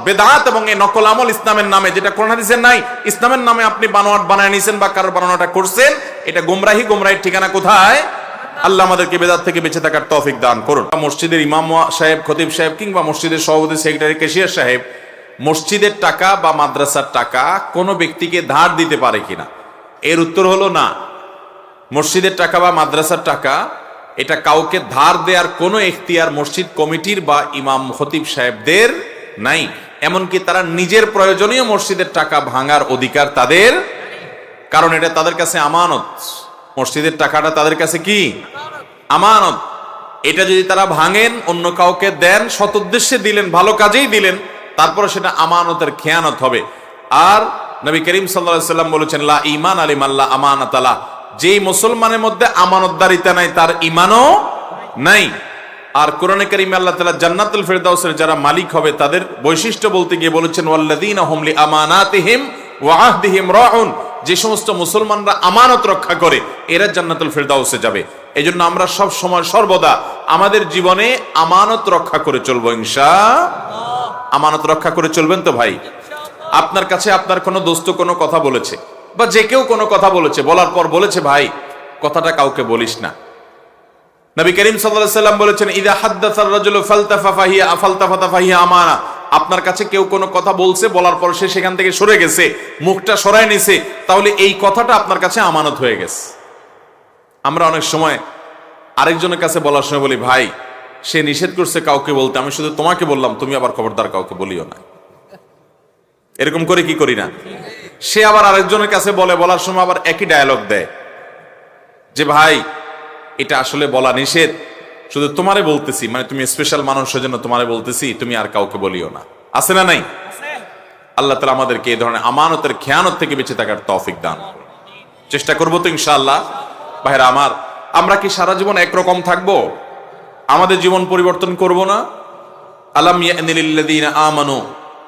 বেদাত এবং এই নকল আমল ইসলামের নামে, যেটা কোরআন হাদিসে নাই, ইসলামের নামে আপনি বানোয়াট বানায় নিছেন বা কারোর বানানোটা করছেন, এটা গোমরাহি। গোমরাহির ঠিকানা কোথায়? আল্লাহ আমাদেরকে বেদাত থেকে বেঁচে থাকার তৌফিক দান করুন। মসজিদের ইমাম সাহেব, খতিব সাহেব কিংবা মসজিদের সভাপতি, সেক্রেটারি, ক্যাশিয়ার সাহেব মসজিদের টাকা বা মাদ্রাসার টাকা কোনো ব্যক্তিকে ধার দিতে পারে কিনা? এর উত্তর হলো না। মসজিদের টাকা বা মাদ্রাসার টাকা এটা কাউকে ধার দেওয়ার কোনো এখতিয়ার মসজিদ কমিটির বা ইমাম খতিব সাহেবদের নাই। এমনকি তারা নিজের প্রয়োজনীয় মসজিদের টাকা ভাঙার অধিকার তাদের, কারণ এটা তাদের কাছে আমানত। মসজিদের টাকাটা তাদের কাছে কি? আমানত। এটা যদি তারা ভাঙেন, অন্য কাউকে দেন, সৎ উদ্দেশ্যে দিলেন, ভালো কাজেই দিলেন, তারপরে সেটা আমানতের খেয়ানত হবে। আর নবী করিম সাল্লাল্লাহু আলাইহি ওয়াসাল্লাম বলেছেন, লা ঈমান লিমান লা আমানাতা লা, যেই মুসলমানের মধ্যে আমানতদারিতা নাই তার ঈমানও নাই। আর কোরআনে কারিমে আল্লাহ তাআলা জান্নাতুল ফেরদাউসের যারা মালিক হবে তাদের বৈশিষ্ট্য বলতে গিয়ে বলেছেন, ওয়াল্লাযীনা হুম লিআমানাতিহিম ওয়া আহদিহিম রাউন, যে সমস্ত মুসলমানরা আমানত রক্ষা করে এরা জান্নাতুল ফেরদাউসে যাবে। এজন্য আমরা সব সময় সর্বদা আমাদের জীবনে আমানত রক্ষা করে চলবো ইনশাআল্লাহ। আমানত রক্ষা করে চলবেন তো ভাই? আপনার কাছে আপনার কোনো দোস্ত কোনো কথা বলেছে বা যে কেউ কোনো কথা বলেছে, বলার পর বলেছে ভাই কথাটা কাউকে বলিস না। নবী করিম সাল্লাল্লাহু আলাইহি ওয়াসাল্লাম বলেছেন, ইযা হাদ্দাসার রাজুলু ফালতাফা ফাহিয়া আমানা, আপনার কাছে কেউ কোনো কথা বলছে, বলার পর সে সেখান থেকে সরে গেছে, মুখটা সরায় নিছে, তাহলে এই কথাটা আপনার কাছে আমানত হয়ে গেছে। আমরা অনেক সময় আরেকজনের কাছে বলার সময় বলি, ভাই সে নিষেধ করছে কাউকে বলতে, আমি শুধু তোমাকে বললাম, তুমি আবার খবরদার কাউকে বলিও না। এরকম করে কি করি না? সে আবার আরেকজনের কাছে বলে, বলার সময় আবার একই ডায়ালগ দেয় যে ভাই এটা আসলে বলা নিষেধ, শুধু তোমারে বলতেছি, মানে তুমি স্পেশাল মানুষ সেজন্য তোমারে বলতেছি, তুমি আর কাউকে বলিও না। আছে না নাই? আল্লাহ তাআলা আমাদেরকে এই ধরনের আমানতের খেয়ানত থেকে বেঁচে থাকার তৌফিক দান করুন। চেষ্টা করবো তো ইনশাআল্লাহ। ভাইরা আমার, আমরা কি সারা জীবন একরকম থাকবো? আমাদের জীবন পরিবর্তন করব না? আলাম ইয়ানিল লিল্লাযীনা আমানু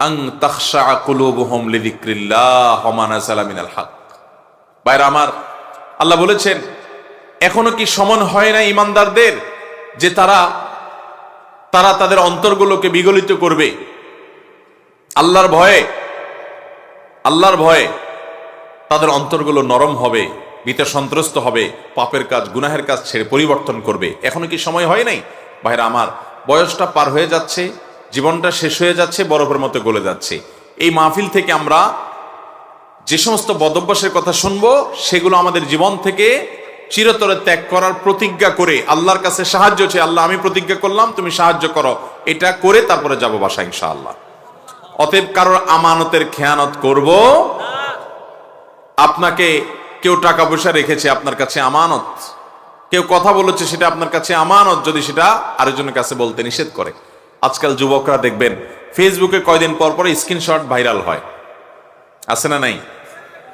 আন তাখশা কুলুবুহুম লিযিকরিল্লাহ ওয়া মা নাযালা মিনাল হক। ভাইরা আমার, আল্লাহ বলেছেন এখনো কি সময় হয় না ঈমানদারদের যে তারা তাদের অন্তরগুলোকে বিগলিত করবে আল্লাহর ভয়ে? আল্লাহর ভয়ে তাদের অন্তরগুলো নরম হবে, ভীত সন্ত্রস্ত হবে, পাপের কাজ, গুনাহের কাজ ছেড়ে পরিবর্তন করবে। এখনো কি সময় হয় নাই? ভাইরা আমার, বয়সটা পার হয়ে যাচ্ছে, জীবনটা শেষ হয়ে যাচ্ছে, বরফের মতো গলে যাচ্ছে। এই মাহফিল থেকে আমরা যে সমস্ত বদভ্যাসের কথা শুনবো সেগুলো আমাদের জীবন থেকে চিরতরে ত্যাগ করার প্রতিজ্ঞা করে আল্লাহর কাছে সাহায্য চেয়ে, আল্লাহ আমি প্রতিজ্ঞা করলাম তুমি সাহায্য করো, এটা করে তারপরে যাব বাসা ইনশাআল্লাহ। অতএব কারোর আমানতের খেয়ানত করব। আপনাকে কেউ টাকা পয়সা রেখেছে আপনার কাছে আমানত, কেউ কথা বলেছে সেটা আপনার কাছে আমানত, যদি সেটা আরেকজনের কাছে বলতে নিষেধ করে। আজকাল যুবকরা দেখবেন ফেসবুকে কয়দিন পর পর স্ক্রিনশট ভাইরাল হয়, আছে না নাই?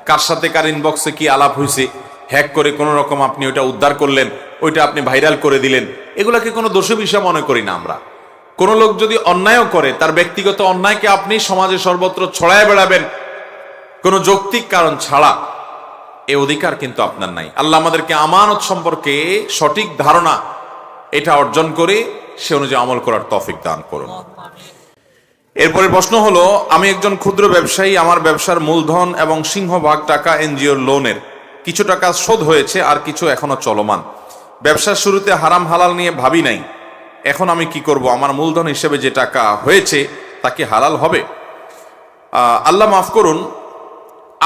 কার সাথে কার ইনবক্সে কি আলাপ হয়েছে, হ্যাক করে কোনো রকম আপনি ওইটা উদ্ধার করলেন, ওইটা আপনি ভাইরাল করে দিলেন। এগুলাকে কোনো দোষী বিষয় মনে করি না আমরা। কোনো লোক যদি অন্যায়ও করে, তার ব্যক্তিগত অন্যায়কে আপনি সমাজে সর্বত্র ছড়ায় বেড়াবেন কোনো যৌক্তিক কারণ ছাড়া, এই অধিকার কিন্তু আপনার নাই। আল্লাহ আমাদেরকে আমানত সম্পর্কে সঠিক ধারণা এটা অর্জন করে সে অনুযায়ী আমল করার তৌফিক দান করুন। এরপরে প্রশ্ন হলো, আমি একজন ক্ষুদ্র ব্যবসায়ী, আমার ব্যবসার মূলধন এবং সিংহভাগ টাকা এনজিওর লোনের, কিছু টাকা শোধ হয়েছে আর কিছু এখনো চলমান। ব্যবসার শুরুতে হারাম হালাল নিয়ে ভাবি নাই, এখন আমি কি করব? আমার মূলধন হিসেবে যে টাকা হয়েছে তা কি হালাল হবে? আল্লাহ মাফ করুন,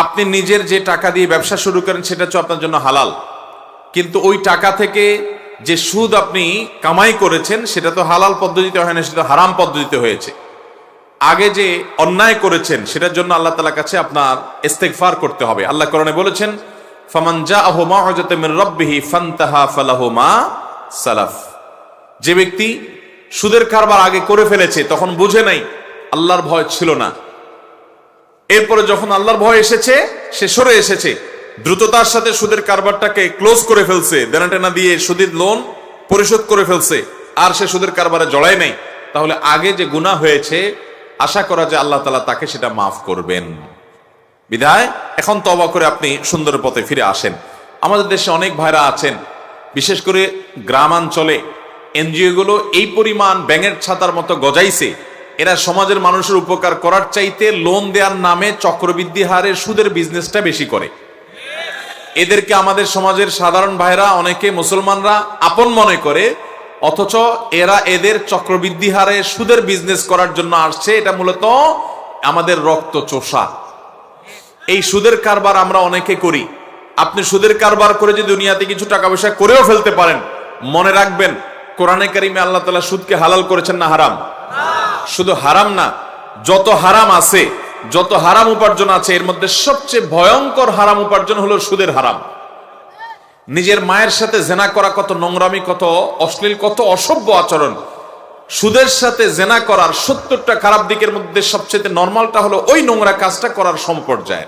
আপনি নিজের যে টাকা দিয়ে ব্যবসা শুরু করেন সেটা হচ্ছে আপনার জন্য হালাল, কিন্তু ওই টাকা থেকে যে সুদ আপনি কামাই করেছেন সেটা তো হালাল পদ্ধতিতে হয় না, সেটা হারাম পদ্ধতিতে হয়েছে। আগে যে অন্যায় করেছেন সেটার জন্য আল্লাহ তাআলার কাছে আপনার ইস্তেগফার করতে হবে। আল্লাহ কোরআনে বলেছেন, ফামান জাআহু মাউযাতুম মির রাব্বিহি ফান্তাহা ফালাহু মা সালাফ। যে ব্যক্তি সুদের কারবার আগে করে ফেলেছে, তখন বুঝে নাই, আল্লাহর ভয় ছিল না, এরপরে যখন আল্লাহর ভয় এসেছে সে সরে এসেছে, দ্রুততার সাথে সুদের কারবারটাকে ক্লোজ করে ফেলছে, দেনা টেনা দিয়ে সুদের লোন পরিশোধ করে ফেলছে, আর সে সুদের কারবারে জড়ায় নাই, তাহলে আগে যে গুনাহ হয়েছে আশা করা যায় আল্লাহ তাআলা তাকে সেটা মাফ করবেন। বিধায় এখন তওবা করে আপনি সুন্দর পথে ফিরে আসেন। আমাদের দেশে অনেক ভাইরা আছেন, বিশেষ করে গ্রামাঞ্চলে এনজিও গুলো এই পরিমাণ ব্যাঙের ছাতার মতো গজাইছে, এরা সমাজের মানুষের উপকার করার চাইতে লোন দেওয়ার নামে চক্রবৃদ্ধি হারে সুদের বিজনেসটা বেশি করে। এদেরকে আমাদের সমাজের সাধারণ ভাইরা, অনেকে মুসলমানরা আপন মনে করে, অথচ এরা এদের চক্রবৃদ্ধি হারে সুদের বিজনেস করার জন্য আসছে। এটা মূলত আমাদের রক্ত চোষা। এই সুদের কারবার আমরা অনেকে করি। আপনি সুদের কারবার করে যে দুনিয়াতে কিছু টাকা পয়সা করেও ফেলতে পারেন, মনে রাখবেন কোরআনে কারিমে আল্লাহ তাআলা সুদকে হালাল করেছেন না হারাম? শুধু হারাম না, যত হারাম আছে, যত হারাম উপার্জন আছে, এর মধ্যে সবচেয়ে ভয়ঙ্কর হারাম উপার্জন হলো সুদের হারাম। নিজের মায়ের সাথে জেনা করা কত নোংরামি, কত অশ্লীল, কত অসভ্য আচরণ। সুদের সাথে জেনা করার 70টা খারাপ দিকের মধ্যে সবচেয়ে নরমালটা হলো ওই নোংরা কাজটা করার সমপর্যায়ে।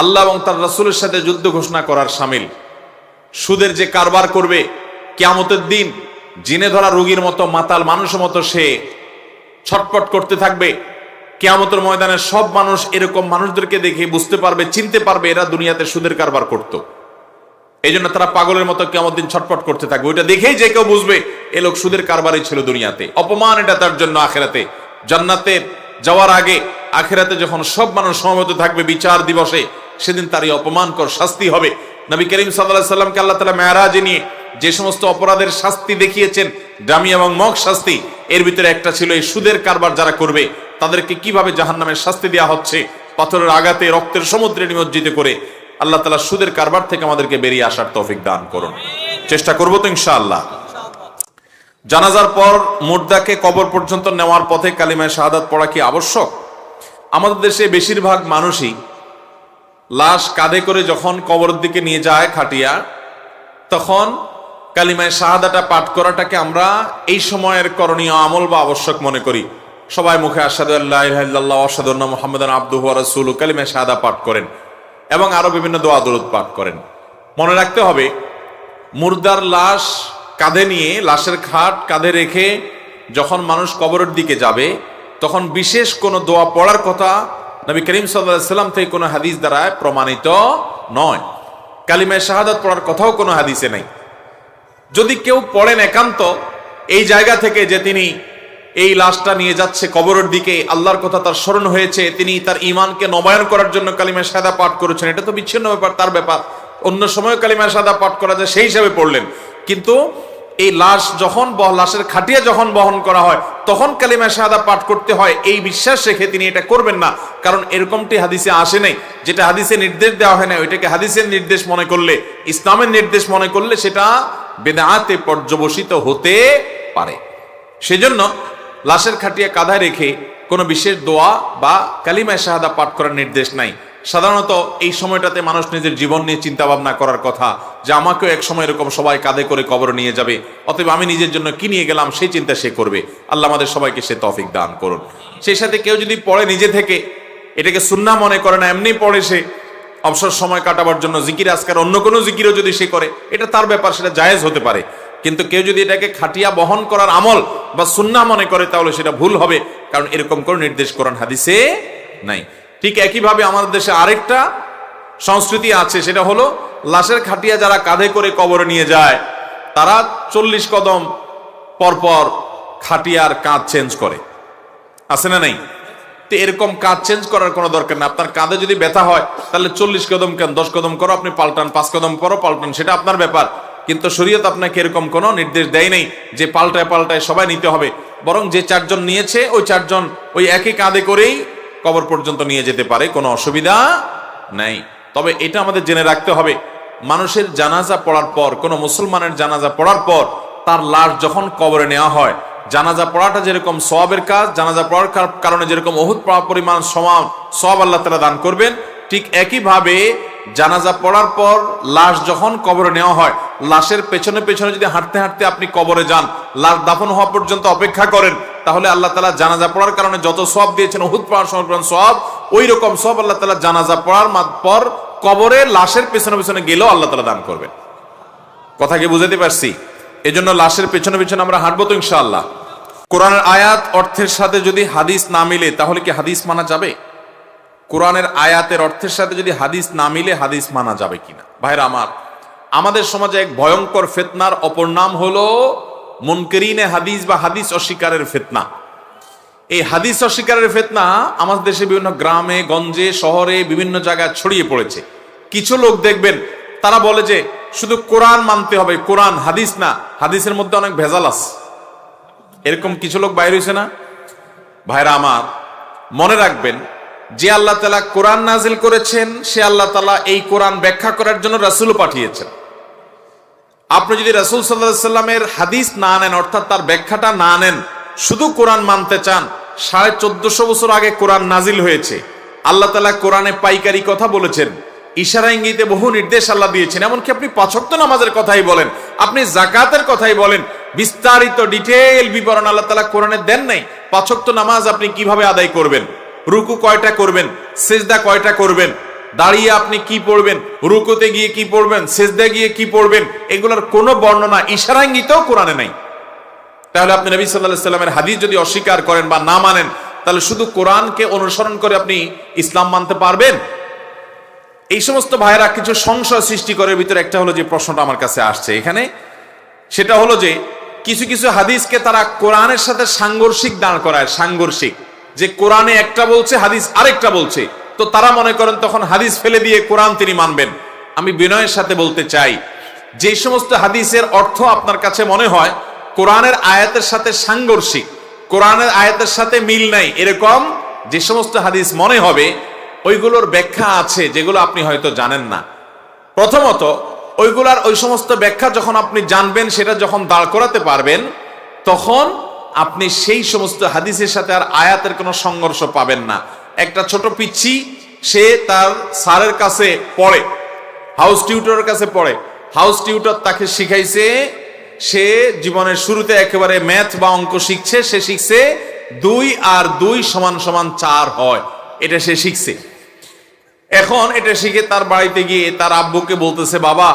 আল্লাহ এবং তার রাসূলের সাথে যুদ্ধ ঘোষণা করার শামিল। সুদের যে কারবার করবে, কিয়ামতের দিন জিনে ধরা রোগীর মতো, মাতাল মানুষের মতো সে ছটপট করতে থাকবে। কিয়ামতের ময়দানে সব মানুষ এরকম মানুষদেরকে দেখে বুঝতে পারবে, চিনতে পারবে এরা দুনিয়াতে সুদের কারবার করত। এই জন্য তারা পাগলের মতো কিয়ামত দিন ছটপট করতে থাকবে। ওইটা দেখেই যে কেউ বুঝবে এ লোক সুদের কারবারই ছিল দুনিয়াতে। অপমান এটা তার জন্য আখিরাতে। জান্নাতে যাওয়ার আগে আখিরাতে যখন সব মানুষ সমবেত থাকবে বিচার দিবসে, সেদিন তার এই অপমানকর শাস্তি হবে। নবী করিম সাল্লাল্লাহু আলাইহি সাল্লামকে আল্লাহ তাআলা মেরাজে নিয়ে যে সমস্ত অপরাধের শাস্তি দেখিয়েছেন, দামি এবং মগ শাস্তি, এর ভিতরে একটা ছিল এই সুদের কারবার যারা করবে তাদেরকে কিভাবে জাহান্নামের শাস্তি দেওয়া হচ্ছে, পাথরের আঘাতে রক্তের সমুদ্রে নিমজ্জিত করে। আল্লাহ তাআলা সুদের কারবার থেকে আমাদেরকে বেরিয়ে আসার তৌফিক দান করুন। চেষ্টা করব তো ইনশাআল্লাহ। জানাজার পর মুর্দাকে কবর পর্যন্ত নেওয়ার পথে কালিমায়ে শাহাদাত পড়া কি আবশ্যক? আমাদের দেশে বেশিরভাগ মানুষই লাশ কাঁধে করে যখন কবরের দিকে নিয়ে যায় খাটিয়া, তখন কালিমায়ে শাহাদাটা পাঠ করাটাকে আমরা এই সময়ের করণীয় আমল বা আবশ্যক মনে করি। সবাই মুখে আশহাদু আল্লা ইলাহা ইল্লাল্লাহ ওয়া আশহাদু আন্না মুহাম্মাদান আবদুহু ওয়া রাসূলুহু কালিমায়ে শাহাদা পাঠ করেন এবং আরো বিভিন্ন দোয়া দরুদ পাঠ করেন। মনে রাখতে হবে, মুর্দার লাশ কাঁধে নিয়ে, লাশের খাট কাঁধে রেখে যখন মানুষ কবরের দিকে যাবে, তখন বিশেষ কোনো দোয়া পড়ার কথা নবী করিম সাল্লাল্লাহু আলাইহি সাল্লাম থেকে কোনো হাদিস দ্বারা প্রমাণিত নয়। কালিমায়ে শাহাদাত পড়ার কথাও কোনো হাদিসে নাই। যদি কেউ পড়েন একান্ত এই জায়গা থেকে যে তিনি এই লাশটা নিয়ে যাচ্ছে কবরের দিকে, আল্লাহর কথা তার স্মরণ হয়েছে, তিনি তার ঈমানকে নবায়ন করার জন্য কালিমায়ে শাহাদা পাঠ করেছেন, এটা তো বিচ্ছিন্ন ব্যাপার, তার ব্যাপার। অন্য সময় কালিমায়ে শাহাদা পাঠ করা যায়, সেই হিসাবে পড়লেন। কিন্তু এই লাশ যখন লাশের খাটিয়া যখন বহন করা হয় তখন কালিমায়ে শাহাদা পাঠ করতে হয়, এই বিশ্বাস রেখে তিনি এটা করবেন না। কারণ এরকমটি হাদিসে আসে নাই। যেটা হাদিসে নির্দেশ দেওয়া হয় না, ওইটাকে হাদিসের নির্দেশ মনে করলে, ইসলামের নির্দেশ মনে করলে সেটা বেদাতে পর্যবসিত হতে পারে। সেজন্য লাশের খাটিয়া কাঁধায় রেখে কোনো বিশেষ দোয়া বা কালিমায়ে শাহাদা পাঠ করার নির্দেশ নাই। সাধারণত এই সময়টাতে মানুষ নিজের জীবন নিয়ে চিন্তা ভাবনা করার কথা, যে আমাকেও এক সময় এরকম সবাই কাঁধে করে কবরে নিয়ে যাবে, অতএব আমি নিজের জন্য কি নিয়ে গেলাম সেই চিন্তা সে করবে। আল্লাহ আমাদের সবাইকে সে তৌফিক দান করুন। সেই সাথে কেউ যদি পড়ে নিজে থেকে, এটাকে সুন্নাহ মনে করে না, এমনি পড়ে সে অবসর সময় কাটাবার জন্য জিকির আজকার অন্য কোনো জিকিরও যদি সে করে, এটা তার ব্যাপার, সেটা জায়েজ হতে পারে। কিন্তু কেউ যদি এটাকে খাটিয়া বহন করার আমল বা সুন্নাহ মনে করে, তাহলে সেটা ভুল হবে, কারণ এরকম কোনো নির্দেশ কোরআন হাদিসে নাই। ঠিক একইভাবে আমাদের দেশে আরেকটা সংস্কৃতি আছে, সেটা হলো লাশের খাটিয়া যারা কাঁধে করে কবরে নিয়ে যায়, তারা 40 কদম পরপর খাটিয়ার কাঁধ চেঞ্জ করে, আছে না নাই? তো এরকম কাঁধ চেঞ্জ করার কোনো দরকার না। আপনার কাঁধে যদি ব্যথা হয়, তাহলে 40 কদম কেন, 10 কদম করো, আপনি পাল্টান, 5 কদম করো পাল্টান, সেটা আপনার ব্যাপার। কিন্তু শরীয়ত আপনাকে এরকম কোনো নির্দেশ দেয় নাই যে পাল্টায় পাল্টায় সবাই নিতে হবে। বরং যে 4 জন নিয়েছে, ওই 4 জন ওই একই কাঁধে করেই কবর পর্যন্ত নিয়ে যেতে পারে, কোনো অসুবিধা নাই। তবে এটা আমাদের জেনে রাখতে হবে, মানুষের জানাজা পড়ার পর, কোনো মুসলমানের জানাজা পড়ার পর তার লাশ যখন কবরে নেওয়া হয়, জানাজা পড়াটা যেরকম সওয়াবের কাজ, জানাজা পড়ার কারণে যেরকম উহুদ পরিমাণ সওয়াব আল্লাহ তাআলা দান করবেন, ঠিক একইভাবে জানাজা পড়ার পর লাশ যখন কবরে নেওয়া হয়, লাশের পেছনে পেছনে যদি হাঁটতে হাঁটতে আপনি কবরে যান, লাশ দাফন হওয়া পর্যন্ত অপেক্ষা করেন, তাহলে আল্লাহ তাআলা জানাজা পড়ার কারণে যত সওয়াব দিয়েছেন, উহুদ পড়ার সমর্পণ সওয়াব, ওই রকম সওয়াব আল্লাহ তাআলা জানাজা পড়ার পর কবরে লাশের পেছনে পেছনে গেলেও আল্লাহ তাআলা দান করবেন। কথা কি বুঝাতে পারছি? এজন্য লাশের পেছনে পেছনে আমরা হাঁটবো তো ইনশাআল্লাহ। কোরআনের আয়াত অর্থের সাথে যদি হাদিস না মিলে, তাহলে কি হাদিস মানা যাবে? কোরআনের আয়াতের অর্থের সাথে যদি হাদিস না মিলে, হাদিস মানা যাবে কিনা? ভাইরা আমার, আমাদের সমাজে এক ভয়ঙ্কর ফিতনার অপর নাম হলো মুনকিরিনে হাদিস বা হাদিস অস্বীকারের ফিতনা। এই হাদিস অস্বীকারের ফিতনা আমাদের দেশে বিভিন্ন গ্রামে গঞ্জে শহরে বিভিন্ন জায়গায় ছড়িয়ে পড়েছে। কিছু লোক দেখবেন তারা বলে যে শুধু কোরআন মানতে হবে, কোরআন, হাদিস না, হাদিসের মধ্যে অনেক ভেজাল আছে। এরকম কিছু লোক বাইরে হয়েছে না? ভাইরা আমার, মনে রাখবেন, যে আল্লাহ তাআলা কোরআন নাজিল করেছেন, সে আল্লাহ তাআলা এই কোরআন ব্যাখ্যা করার জন্য রাসূল পাঠিয়েছেন। আপনি যদি রাসূল সাল্লাল্লাহু আলাইহি সাল্লামের হাদিস না নেন, অর্থাৎ তার ব্যাখ্যাটা না নেন, শুধু কোরআন মানতে চান, 1450 বছর আগে কোরআন নাজিল হয়েছে। আল্লাহ তাআলা কোরআনে পাইকারি কথা বলেছেন, ইশারা ইঙ্গিতে বহু নির্দেশ আল্লাহ দিয়েছেন। এমনকি আপনি 5 ওয়াক্ত নামাজের কথাই বলেন, আপনি যাকাতের কথাই বলেন, বিস্তারিত ডিটেইল বিবরণ আল্লাহ তাআলা কোরআনে দেন নাই। 5 ওয়াক্ত নামাজ আপনি কিভাবে আদায় করবেন, রুকু কয়টা করবেন, সিজদা কয়টা করবেন, দাঁড়িয়ে আপনি কি পড়বেন, রুকুতে গিয়ে কি পড়বেন, সিজদা গিয়ে কি পড়বেন, এগুলোর কোনো বর্ণনা ইশারা ইঙ্গিতেও কোরআনে নাই। তাহলে আপনি নবী সাল্লাল্লাহু আলাইহি সাল্লামের হাদিস যদি অস্বীকার করেন বা না মানেন, তাহলে শুধু কোরআনকে অনুসরণ করে আপনি ইসলাম মানতে পারবেন? এই সমস্ত ভাইয়েরা কিছু সংশয় সৃষ্টি করে। ভিতরে একটা হলো যে প্রশ্নটা আমার কাছে আসছে এখানে, সেটা হলো যে কিছু কিছু হাদিসকে তারা কোরআনের সাথে সাংঘর্ষিক দাঁড় করায়। সাংঘর্ষিক, যে কোরআনে একটা বলছে, হাদিস আরেকটা বলছে, তো তারা মনে করেন তখন হাদিস ফেলে দিয়ে কোরআন তিনি মানবেন। আমি বিনয়ের সাথে বলতে চাই, যে সমস্ত হাদিসের অর্থ আপনার কাছে মনে হয় কোরআনের আয়াতের সাথে সাংঘর্ষিক, কোরআনের আয়াতের সাথে মিল নাই, এরকম যে সমস্ত হাদিস মনে হবে, ওইগুলোর ব্যাখ্যা আছে যেগুলো আপনি হয়তো জানেন না। প্রথমত, ওইগুলার ওই সমস্ত ব্যাখ্যা যখন আপনি জানবেন, সেটা যখন দাঁড় করাতে পারবেন, তখন আপনি সেই সমস্ত হাদিসের সাথে আর আয়াতের কোনো সংঘর্ষ পাবেন না। একটা ছোট পিচ্ছি, সে তার স্যারের কাছে পড়ে, হাউস টিউটরের কাছে পড়ে, হাউস টিউটর তাকে শিখাইছে, সে জীবনের শুরুতে একেবারে ম্যাথ বা অঙ্ক শিখছে, সে শিখছে 2 আর 2 সমান সমান 4 হয়, এটা সে শিখছে। এখন এটা শিখে তার বাড়িতে গিয়ে তার আব্বুকে বলতেছে, বাবা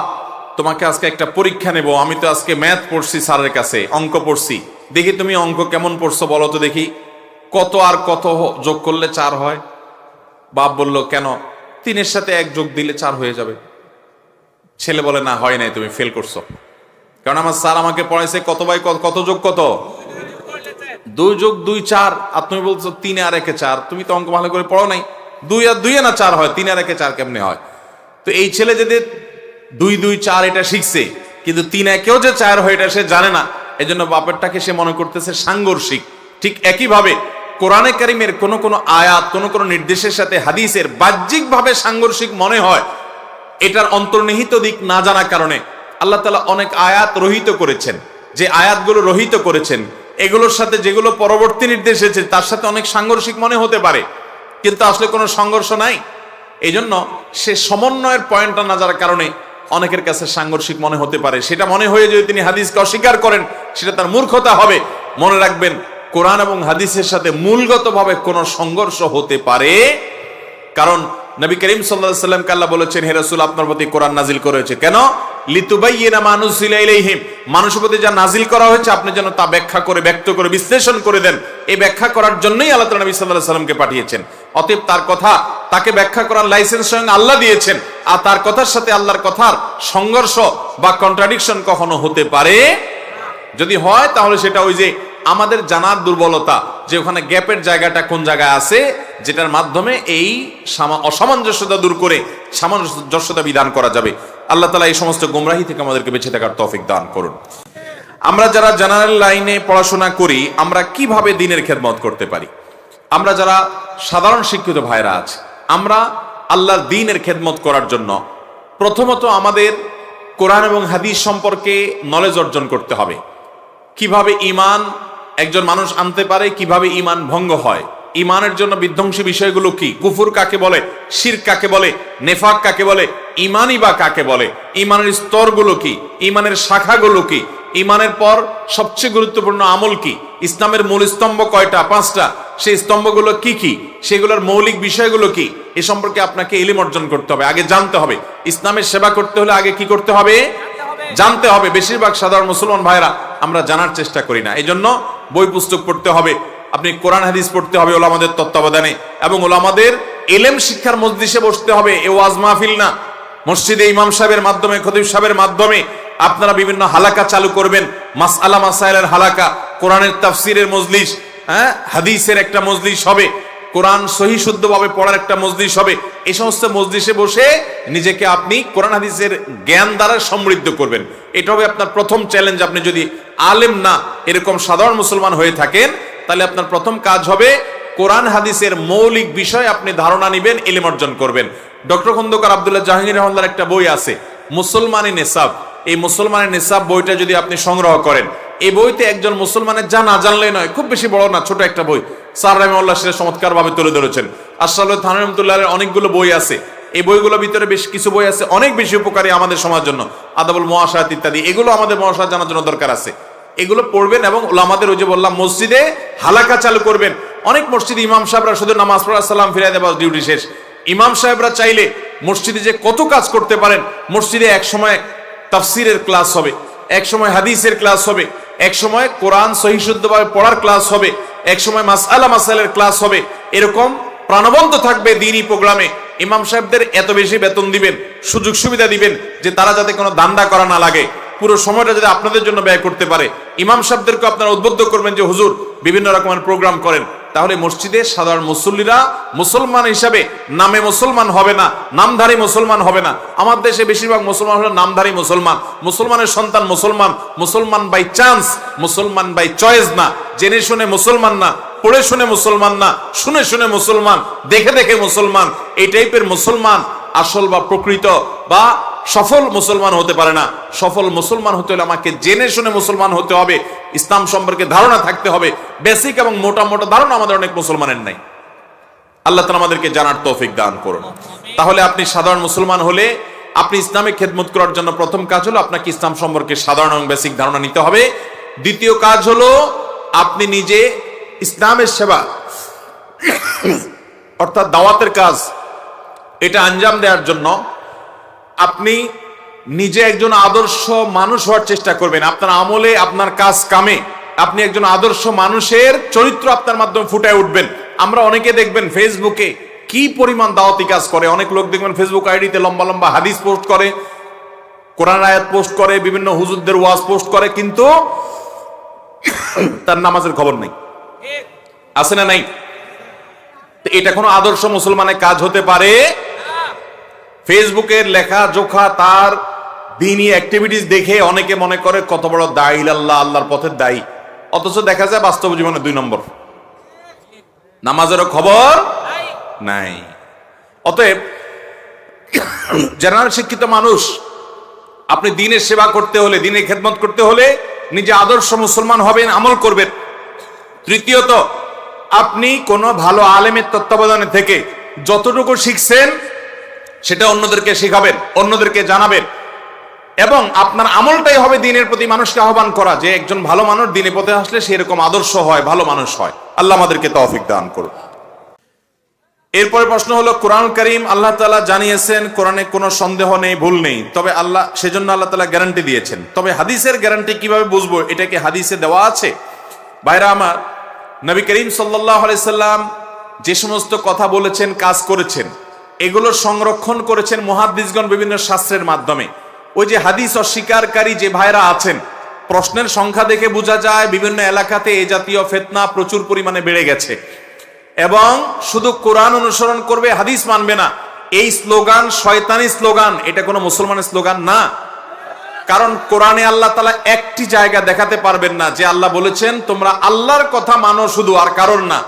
তোমাকে আজকে একটা পরীক্ষা নেব, আমি তো আজকে ম্যাথ পড়ছি স্যারের কাছে, অঙ্ক পড়ছি, দেখি তুমি অঙ্ক কেমন পড়ছো বলো তো দেখি, কত আর কত যোগ করলে 4 হয়? বাপ বলল, কেন? 3-এর সাথে 1 যোগ দিলে 4 হয়ে যাবে। ছেলে বলে, না হয় নাই, তুমি ফেল করছো, কারণ আমার স্যার আমাকে পড়াইছে কত বাই কত যোগ কত, 2 যোগ 2 4, আর তুমি বলছো 3 আর 1 4, তুমি তো অঙ্ক ভালো করে পড়ো নাই, 2 আর 2 না 4 হয়, 3 আর 1 4 কেমনে হয়? তো এই ছেলে যদি 2 2 4 এটা শিখছে, কিন্তু 3 1 যে 4 হয় এটা সে জানে না, এজন্য বাপেরটাকে সে মনে করতেছে সাংঘর্ষিক। ঠিক একইভাবে কোরআনে কারিমের কোন আয়াত কোন নির্দেশের সাথে হাদিসের বাহ্যিকভাবে সাংঘর্ষিক মনে হয়, এটার অন্তর্নিহিত দিক না জানার কারণে আল্লাহ তাআলা অনেক আয়াত রহিত করেছেন। যে আয়াতগুলো রহিত করেছেন, এগুলোর সাথে যেগুলো পরবর্তী নির্দেশ এসেছে তার সাথে অনেক সাংঘর্ষিক মনে হতে পারে, কিন্তু আসলে কোনো সংঘর্ষ নাই। এই জন্য সে সমন্বয়ের পয়েন্টটা না যার কারণে অনেকের কাছে সাংঘর্ষিক মনে হতে পারে। সেটা মনে হয়ে যদি তিনি হাদিসকে অস্বীকার করেন, সেটা তার মূর্খতা হবে। মনে রাখবেন, কোরআন এবং হাদিসের সাথে মূলগতভাবে কোনো সংঘর্ষ হতে পারে, কারণ নবী করিম সাল্লাল্লাহু আলাইহি ওয়াসাল্লামকে আল্লাহ বলেছেন, হে রাসূল, আপনার প্রতি কোরআন নাজিল করেছে কেন? লিতুবাইয়িনা মা নুজিলা ইলাইহিম, মানুষের প্রতি যা নাজিল করা হয়েছে আপনি যেন তা ব্যাখ্যা করে, ব্যক্ত করে, বিশ্লেষণ করে দেন। এই ব্যাখ্যা করার জন্যই আল্লাহ তাআলা নবী সাল্লাল্লাহু আলাইহি ওয়াসাল্লামকে পাঠিয়েছেন। অতএব তার কথা, তাকে ব্যাখ্যা করার লাইসেন্স স্বয়ং আল্লাহ দিয়েছেন, আর তার কথার সাথে আল্লাহর কথার সংঘর্ষ বা কন্ট্রাডিকশন কখনো হতে পারে? যদি হয় তাহলে সেটা ওই যে আমাদের জানার দুর্বলতা, যে ওখানে গ্যাপের জায়গাটা কোন জায়গায় আছে, যেটার মাধ্যমে এই অসামঞ্জস্যতা দূর করে সামঞ্জস্যতা বিধান করা যাবে। আল্লাহ তাআলা এই সমস্ত গোমরাহি থেকে আমাদেরকে বেঁচে থাকার তৌফিক দান করুন। আমরা যারা জেনারেল লাইনে পড়াশোনা করি, আমরা কিভাবে দ্বীনের খেদমত করতে পারি? আমরা যারা সাধারণ শিক্ষিত ভাইরা আছে, আমরা আল্লাহর দ্বীনের খেদমত করার জন্য প্রথমত আমাদের কোরআন এবং হাদিস সম্পর্কে নলেজ অর্জন করতে হবে। কিভাবে ঈমান একজন মানুষ আনতে পারে, কিভাবে ঈমান ভঙ্গ হয়, ঈমানের জন্য বিধ্বংসী বিষয়গুলো কি, কুফর কাকে বলে, শিরক কাকে বলে, নেফাক কাকে বলে, ঈমানই বা কাকে বলে, ঈমানের স্তরগুলো কি, ঈমানের শাখাগুলো কি, ঈমানের পর সবচেয়ে গুরুত্বপূর্ণ আমল কি, ইসলামের মূল স্তম্ভ কয়টা, 5টা, সেই স্তম্ভগুলো কি কি, সেগুলোর মৌলিক বিষয়গুলো কি, এ সম্পর্কে আপনাকে ইলম অর্জন করতে হবে, আগে জানতে হবে। ইসলামের সেবা করতে হলে আগে কি করতে হবে? জানতে হবে। বেশিরভাগ সাধারণ মুসলমান ভাইরা আমরা জানার চেষ্টা করি না। এই জন্য বই পুস্তক পড়তে হবে, আপনি কোরআন হাদিস পড়তে হবে ওলামাদের তত্ত্বাবধানে, এবং ওলামাদের ইলম শিক্ষার মজলিসে বসতে হবে। এ ওয়াজ মাহফিল না, মসজিদে ইমাম সাহেবের মাধ্যমে, খতিব সাহেবের মাধ্যমে আপনারা বিভিন্ন হালাকা চালু করবেন, মাসআলা মাসাইলের হালাকা, কোরআনের তাফসিরের মজলিস, হাদিসের একটা মজলিস হবে, কোরআন সহি শুদ্ধভাবে পড়ার একটা মজলিস হবে। এই সমস্ত মজলিসে বসে নিজেকে আপনি কোরআন হাদিসের জ্ঞান দ্বারা সমৃদ্ধ করবেন। এটা হবে আপনার প্রথম চ্যালেঞ্জ। আপনি যদি আলেম না, এরকম সাধারণ মুসলমান হয়ে থাকেন, তাহলে আপনার প্রথম কাজ হবে কোরআন হাদিসের মৌলিক বিষয় আপনি ধারণা নেবেন, ইলম অর্জন করবেন। ডক্টর খন্দকার আব্দুল্লাহ জাহাঙ্গীর রহমানের একটা বই আছে, মুসলমানি নেসাব। এই মুসলমানের নেসাব বইটা যদি আপনি সংগ্রহ করেন, এই বইতে একজন মুসলমানের যা না জানলে নয়, খুব বেশি বড় না, ছোট একটা বই, স্যার রাহিমাহুল্লাহ সেটা চমৎকার ভাবে তুলে ধরেছেন। আশরাফুল থানভী রহমাতুল্লাহের অনেকগুলো বই আছে, এই বইগুলোর ভিতরে বেশ কিছু বই আছে অনেক বেশি উপকারী আমাদের সমাজের জন্য, আদাবুল মুআশারাত ইত্যাদি, এগুলো আমাদের মুআশারাত জানার জন্য দরকার আছে। এগুলো পড়বেন এবং ওলামাদের, ওই যে বললাম, মসজিদে হালাকা চালু করবেন। অনেক মসজিদে ইমাম সাহেবরা শুধু নামাজ পড়া, সালাম ফিরাই দেওয়া, ডিউটি শেষ। ইমাম সাহেবরা চাইলে মসজিদে যে কত কাজ করতে পারেন। মসজিদে এক সময় তাফসিরের ক্লাস হবে, এক সময় হাদিসের ক্লাস হবে, এক সময় কোরআন সহিহ শুদ্ধভাবে পড়ার ক্লাস হবে, এক সময় মাসআলা মাসাইলের ক্লাস হবে। এরকম প্রাণবন্ত থাকবে দ্বীনি প্রোগ্রামে। ইমাম সাহেবদের এত বেশি বেতন দিবেন, সুযোগ সুবিধা দিবেন, যে তারা যাতে কোনো দান্দা করা না লাগে, পুরো সময়টা যাতে আপনাদের জন্য ব্যয় করতে পারে। ইমাম সাহেবদেরকে আপনারা উদ্বুদ্ধ করবেন যে হুজুর বিভিন্ন রকমের প্রোগ্রাম করেন। তাহলে মসজিদে সাধারণ মুসল্লিরা মুসলমান হিসাবে নামে মুসলমান হবে না, নামধারী মুসলমান হবে না। আমার দেশে বেশিরভাগ মুসলমান হলো নামধারী মুসলমান, মুসলমানের সন্তান মুসলমান, মুসলমান বাই চান্স, মুসলমান বাই চয়েস না, জেনে শুনে মুসলমান না, পড়ে শুনে মুসলমান না, শুনে শুনে মুসলমান, দেখে দেখে মুসলমান। এই টাইপের মুসলমান আসল বা প্রকৃত বা সফল মুসলমান হতে পারে না। সফল মুসলমান হতে হলে আমাকে জেনে শুনে মুসলমান হতে হবে, ইসলাম সম্পর্কে ধারণা থাকতে হবে। বেসিক এবং মোটা মোটা ধারণা আমাদের অনেক মুসলমানের নাই। আল্লাহ তাআলা আমাদেরকে জানার তৌফিক দান করুন। তাহলে আপনি সাধারণ মুসলমান হলে আপনি ইসলামিক খেদমত করার জন্য প্রথম কাজ হলো আপনাকে ইসলাম সম্পর্কে সাধারণ এবং বেসিক ধারণা নিতে হবে। দ্বিতীয় কাজ হলো আপনি নিজে ইসলামের সেবা অর্থাৎ দাওয়াতের কাজ, এটা আঞ্জাম দেওয়ার জন্য আপনি নিজে একজন আদর্শ মানুষ হওয়ার চেষ্টা করবেন। আপনার আমলে, আপনার কাজ কামে আপনি একজন আদর্শ মানুষের চরিত্র আপনার মাধ্যমে ফুটায় উঠবেন। আমরা অনেকে দেখবেন ফেসবুকে কি পরিমাণ দাওয়াতি কাজ করে। অনেক লোক দেখবেন ফেসবুক আইডিতে লম্বা লম্বা হাদিস পোস্ট করে, কোরআন আয়াত পোস্ট করে, বিভিন্ন হুজুরদের ওয়াজ পোস্ট করে, কিন্তু তার নামাজের খবর নেই। আছে না নাই? এটা কোনো আদর্শ মুসলমানের কাজ হতে পারে? ফেসবুকের লেখা জোখা, তার দ্বীনি অ্যাক্টিভিটিস দেখে অনেকে মনে করে কত বড় দায়ী আল্লাহ, আল্লাহর পথের দায়ী, অথচ দেখা যায় বাস্তব জীবনে 2 নম্বর, নামাজেরও খবর নাই। অতএব জেনারেল শিক্ষিত মানুষ, আপনি দ্বীনের সেবা করতে হলে, দ্বীনের খেদমত করতে হলে নিজে আদর্শ মুসলমান হবেন, আমল করবেন। তৃতীয়ত, আপনি কোনো ভালো আলেমের তত্ত্বাবধানে থেকে যতটুকু শিখছেন সেটা অন্যদেরকে শেখাবেন, অন্যদেরকে জানাবেন, এবং আপনার আমলটাই হবে দ্বীনের প্রতি মানুষকে আহ্বান করা, যে একজন ভালো মানুষ দ্বীনের পথে আসলে সেরকম আদর্শ হয়, ভালো মানুষ হয়। আল্লাহ আমাদেরকে তৌফিক দান করুন। এরপরে প্রশ্ন হলো, কোরআন কারীম আল্লাহ তাআলা জানিয়েছেন কোরআনে কোনো সন্দেহ নেই, ভুল নেই, তবে সেজন্য আল্লাহ তাআলা গ্যারান্টি দিয়েছেন, তবে হাদিসের গ্যারান্টি কিভাবে বুঝবো? এটা কি হাদিসে দেওয়া আছে? ভাইরা আমার, নবী করিম সাল্লাল্লাহু আলাইহি সাল্লাম যে সমস্ত কথা বলেছেন, কাজ করেছেন, এগুলো সংরক্ষণ করেছেন মুহাদ্দিসগণ বিভিন্ন শাস্ত্রের মাধ্যমে। ওই যে হাদিস অস্বীকারী যে ভাইরা আছেন, প্রশ্নের সংখ্যা দেখে বোঝা যায় বিভিন্ন এলাকাতে এই জাতীয় ফিতনা প্রচুর পরিমাণে বেড়ে গেছে, এবং শুধু কোরআন অনুসরণ করবে, হাদিস মানবে না, এই স্লোগান শয়তানি স্লোগান, এটা কোনো মুসলমানের স্লোগান না। কারণ কোরআনে আল্লাহ তাআলা একটি জায়গা দেখাতে পারবেন না যে আল্লাহ বলেছেন তোমরা আল্লাহর কথা মানো শুধু, আর কারণ না।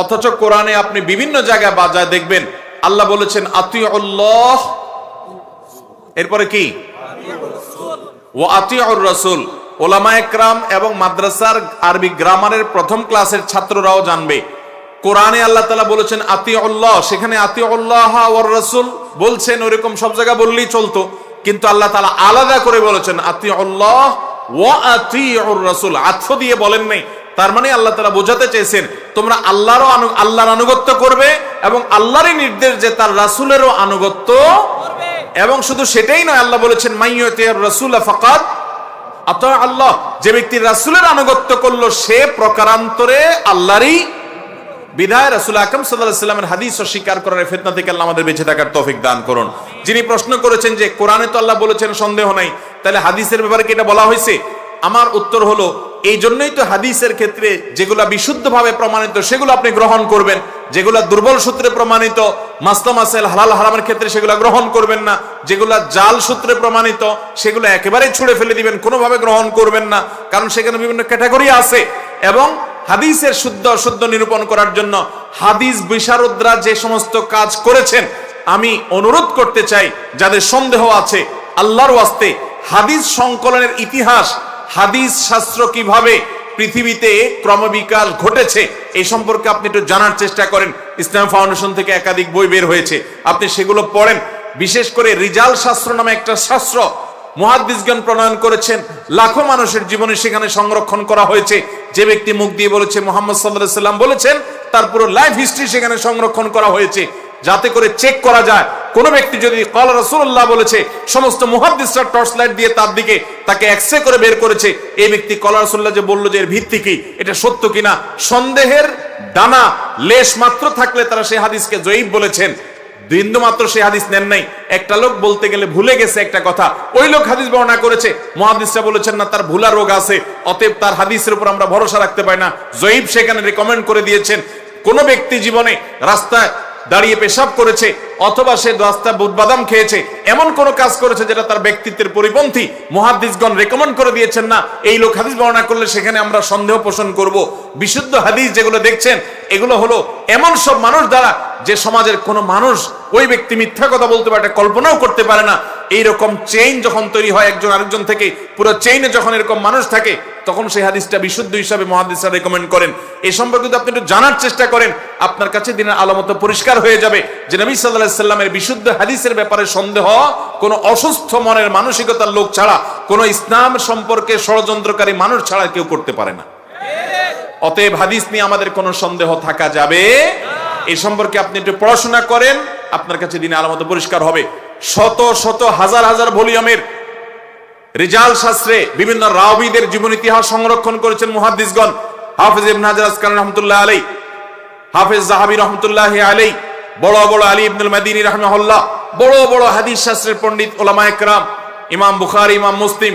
অথচ কোরআনে আপনি বিভিন্ন জায়গায় বাজায় দেখবেন আল্লাহ বলেছেন আতিউল্লাহ, এরপরে কি? ওয়া আতিউর রাসূল। ওলামায়ে কেরাম এবং মাদ্রাসার আরবি গ্রামারের প্রথম ক্লাসের ছাত্ররাও জানবে, কোরআনে আল্লাহ তাআলা বলেছেন আতিউল্লাহ, সেখানে আতিউল্লাহ ওয়ার রাসূল বলছেন, ওরকম সব জায়গায় বললেই চলতো, কিন্তু আল্লাহ তাআলা আলাদা করে বলেছেন আতিউল্লাহ ওয়া আতিউর রাসূল, আত্ম দিয়ে বলেন নাই। তার মানে আল্লাহ তাআলা বোঝাতে চেয়েছেন তোমরা আল্লাহর আনুগত্য করবে, এবং আল্লাহরই নির্দেশ যে তার রাসূলেরও আনুগত্য করবে। এবং শুধু সেটাই নয়, আল্লাহ বলেছেন মাইয়ুতির রাসূল ফাকাদ আতা আল্লাহ, যে ব্যক্তি রাসূলের আনুগত্য করলো সে প্রকারান্তরে আল্লাহরই। বিধায় রাসূল আকরাম সাল্লাল্লাহু আলাইহি ওয়াসাল্লামের হাদিস অস্বীকার করার ফিতনা থেকে আল্লাহ আমাদের বেঁচে থাকার তৌফিক দান করুন। যিনি প্রশ্ন করেছেন যে কোরআনে তো আল্লাহ বলেছেন সন্দেহ নাই, তাহলে হাদিসের ব্যাপারে কি এটা বলা হয়েছে? আমার উত্তর হলো, এই জন্যই তো হাদিসের ক্ষেত্রে যেগুলা বিশুদ্ধভাবে প্রমাণিত সেগুলো আপনি গ্রহণ করবেন, যেগুলা দুর্বল সূত্রে প্রমাণিত মাসলা মাসাইল হালাল হারামের ক্ষেত্রে সেগুলো গ্রহণ করবেন না, যেগুলা জাল সূত্রে প্রমাণিত সেগুলো একেবারেই ছুঁড়ে ফেলে দিবেন, কোনোভাবে গ্রহণ করবেন না, কারণ সেখানে বিভিন্ন ক্যাটাগরি আছে। এবং হাদিসের শুদ্ধ অশুদ্ধ নিরূপণ করার জন্য হাদিস বিশারদরা যে সমস্ত কাজ করেছেন, আমি অনুরোধ করতে চাই যাদের সন্দেহ আছে, আল্লাহর ওয়াস্তে হাদিস সংকলনের ইতিহাস, হাদিস শাস্ত্র কিভাবে পৃথিবীতে ক্রমবিকাশ ঘটেছে এই সম্পর্কে আপনি একটু জানার চেষ্টা করেন। ইসলাম ফাউন্ডেশন থেকে একাধিক বই বের হয়েছে, আপনি সেগুলো পড়েন। বিশেষ করে রিজাল শাস্ত্র নামে একটা শাস্ত্র মুহাদ্দিসগণ প্রণয়ন করেছেন, লাখো মানুষের জীবনে সেখানে সংরক্ষণ করা হয়েছে। যে ব্যক্তি মুখ দিয়ে বলেছে মুহাম্মদ সাল্লাল্লাহু আলাইহি ওয়াসাল্লাম বলেছেন, তার পুরো লাইফ হিস্ট্রি সেখানে সংরক্ষণ করা হয়েছে, যাতে করে চেক করা যায় কোন ব্যক্তি যদি ক্বালা রাসূলুল্লাহ বলেছে, সমস্ত মুহাদ্দিসরা টর্চ লাইট দিয়ে তার দিকে তাকে এক্সরে করে বের করেছে, এই ব্যক্তি ক্বালা রাসূলুল্লাহ যে বলল যে এর ভিত্তি কি, এটা সত্য কিনা, সন্দেহের দানা লেশ মাত্র থাকলে তারা সেই হাদিসকে জয়ীফ বলেছেন। বিন্দু মাত্র সেই হাদিস নেন নাই। একটা লোক বলতে গেলে ভুলে গেছে একটা কথা, ওই লোক হাদিস বর্ণনা করেছে, মুহাদ্দিসরা বলেছেন না তার ভুলা রোগ আছে, অতএব তার হাদিসের উপর আমরা ভরসা রাখতে পারি না, জয়ীফ সেখানে রিকমেন্ড করে দিয়েছেন। কোন ব্যক্তি জীবনে রাস্তায় দাঁড়িয়ে পেশাব করেছে, অথবা সে রাস্তায় বুট বাদাম খেয়েছে, এমন কোন কাজ করেছে যেটা তার ব্যক্তিত্বের পরিপন্থী, মুহাদ্দিসগণ রেকমেন্ড করে দিয়েছেন না এই লোক হাদিস বর্ণনা করলে সেখানে আমরা সন্দেহ পোষণ করব। বিশুদ্ধ হাদিস যেগুলো দেখছেন এগুলো হলো এমন সব মানুষ দ্বারা যে সমাজের কোনো মানুষ ওই ব্যক্তি মিথ্যা কথা বলতে পারে, কল্পনাও করতে পারে না। এইরকম চেইন যখন তৈরি হয় একজন আরেকজন থেকে, পুরো চেইনে যখন এরকম মানুষ থাকে, তখন সেই হাদিসটা বিশুদ্ধ হিসাবে মুহাদ্দিসরা রেকমেন্ড করেন। এই সম্পর্কে যদি আপনি একটু জানার চেষ্টা করেন, আপনার কাছে দিনের আলামত পরিষ্কার হয়ে যাবে যে নবী সাল্লাল্লাহু আলাইহি ওয়াসাল্লামের বিশুদ্ধ হাদিসের ব্যাপারে সন্দেহ কোনো অসুস্থ মনের মানসিকতার লোক ছাড়া, কোনো ইসলাম সম্পর্কে ষড়যন্ত্রকারী মানুষ ছাড়া কেউ করতে পারে না। অতএব হাদিস নিয়ে আমাদের কোনো সন্দেহ থাকা যাবে এই সম্পর্কে আপনি একটু পড়াশোনা করেন, আপনার কাছে দিনে আলামত পরিষ্কার হবে। শত শত হাজার হাজার ভলিউমের রিজাল শাস্ত্রে বিভিন্ন রাওয়ীদের জীবন ইতিহাস সংরক্ষণ করেছেন মুহাদ্দিসগণ। হাফেজ ইবনে হাজার আসকালানী রাহমাতুল্লাহ আলাইহি, হাফেজ যাহাবী রাহমাতুল্লাহ আলাইহি, বড় বড় আলী ইবনুল মাদিনী রাহিমাহুল্লাহ, বড় বড় হাদিস শাস্ত্রের পণ্ডিত ওলামায়ে কেরাম, ইমাম বুখারী, ইমাম মুসলিম,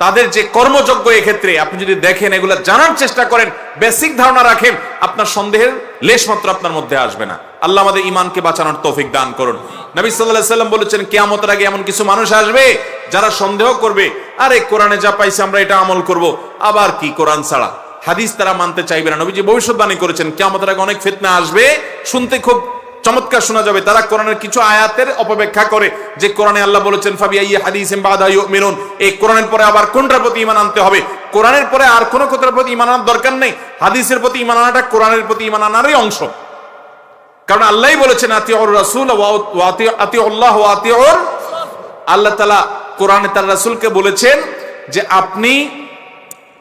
তাদের যে কর্মযজ্ঞ এক্ষেত্রে আপনি যদি দেখেন, এগুলো জানার চেষ্টা করেন, বেসিক ধারণা রাখেন, আপনার সন্দেহের লেশ মাত্র আপনার মধ্যে আসবে না। আল্লাহ আমাদের ঈমানকে বাঁচানোর তৌফিক দান করুন। নবী সাল্লাল্লাহু আলাইহি ওয়াসাল্লাম বলেছেন কিয়ামতের আগে এমন কিছু মানুষ আসবে যারা সন্দেহ করবে, আরে কোরআনে যা পাইছে আমরা এটা আমল করব, আবার কি কোরআন ছাড়া হাদিস তারা মানতে চাইবে না। নবীজি ভবিষ্যৎবাণী করেছেন কিয়ামতের আগে অনেক ফিতনা আসবে, শুনতে খুব চমৎকার শোনা যাবে। তারা কোরআনের কিছু আয়াতের অপব্যাখ্যা করে, যে কোরআনে আল্লাহ বলেছেন ফাবিআইয়ি হাদিসিন বাদা ইউমিনুন, এই কোরআনের পরে আবার কোনটার প্রতি ঈমান আনতে হবে, কোরআনের পরে আর কোনো কথার প্রতি ঈমান আনার দরকার নেই। হাদিসের প্রতি ঈমান আনাটা কোরআনের প্রতি ঈমান আনারই অংশ। কারণ আল্লাহই বলেছেন আতিউর রাসূল ওয়া আতিউল্লাহ ওয়া আতিউর, আল্লাহ তাআলা কোরআনে তার রাসূলকে বলেছেন যে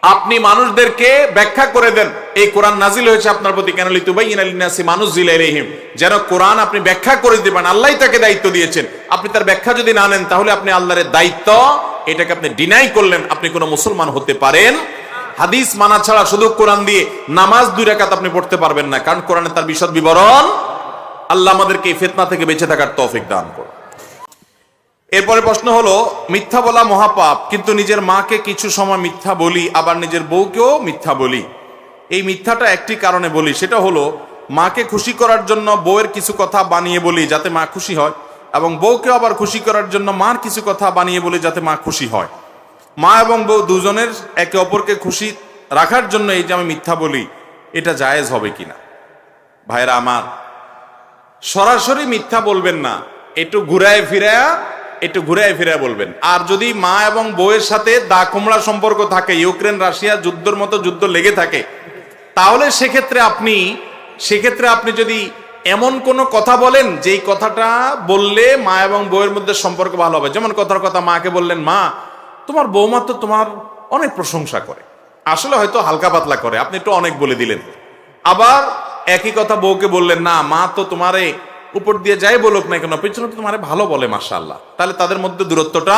আপনি মানুষদেরকে ব্যাখ্যা করে দেন। এই কোরআন নাজিল হয়েছে আপনার প্রতি কেন, লিতুবাইয়িনা লিন-নাসি মা নুযিলা ইলাইহিম, যেন কোরআন আপনি ব্যাখ্যা করে দিবেন। আল্লাহই তাকে দায়িত্ব দিয়েছেন। আপনি তার ব্যাখ্যা যদি না নেন তাহলে আপনি আল্লাহর দায়িত্ব এটাকে আপনি ডিনাই করলেন। আপনি কোনো মুসলমান হতে পারেন? হাদিস মানা ছাড়া শুধু কোরআন দিয়ে নামাজ 2 রাকাত আপনি পড়তে পারবেন না, কারণ কোরআনে তার বিশদ বিবরণ। আল্লাহ আমাদেরকে এই ফিতনা থেকে বেঁচে থাকার তৌফিক দান করুন। এরপরে প্রশ্ন হলো, মিথ্যা বলা মহাপাপ, কিন্তু নিজের মাকে কিছু সময় মিথ্যা বলি, আবার নিজের বউকেও মিথ্যা বলি। এই মিথ্যাটা একটি কারণে বলি, সেটা হলো মাকে খুশি করার জন্য বউয়ের কিছু কথা বানিয়ে বলি যাতে মা খুশি হয়, এবং বউকে আবার খুশি করার জন্য মার কিছু কথা বানিয়ে বলি যাতে মা খুশি হয়। মা এবং বউ দুজনের একে অপরকে খুশি রাখার জন্য এই যে আমি মিথ্যা বলি, এটা জায়েজ হবে কিনা? ভাইরা আমার, সরাসরি মিথ্যা বলবেন না, একটু ঘুরায় ফিরায় বলবেন। আর যদি মা এবং বউয়ের সাথে দা কুমড়া সম্পর্ক থাকে, ইউক্রেন রাশিয়া যুদ্ধের মতো যুদ্ধ লেগে থাকে, তাহলে সেক্ষেত্রে আপনি যদি এমন কোন কথা বলেন যেই কথাটা বললে মা এবং বউয়ের মধ্যে সম্পর্ক ভালো হবে, যেমন কথা মাকে বললেন, মা তোমার বৌমা তো তোমার অনেক প্রশংসা করে, আসলে হয়তো হালকা পাতলা করে, আপনি একটু অনেক বলে দিলেন। আবার একই কথা বউকে বললেন, না মা তো তোমারে উপর দিয়ে যাই বলুক না কেন পেছনে তো তোমারে ভালো বলে মাশাআল্লাহ, তাহলে তাদের মধ্যে দূরত্বটা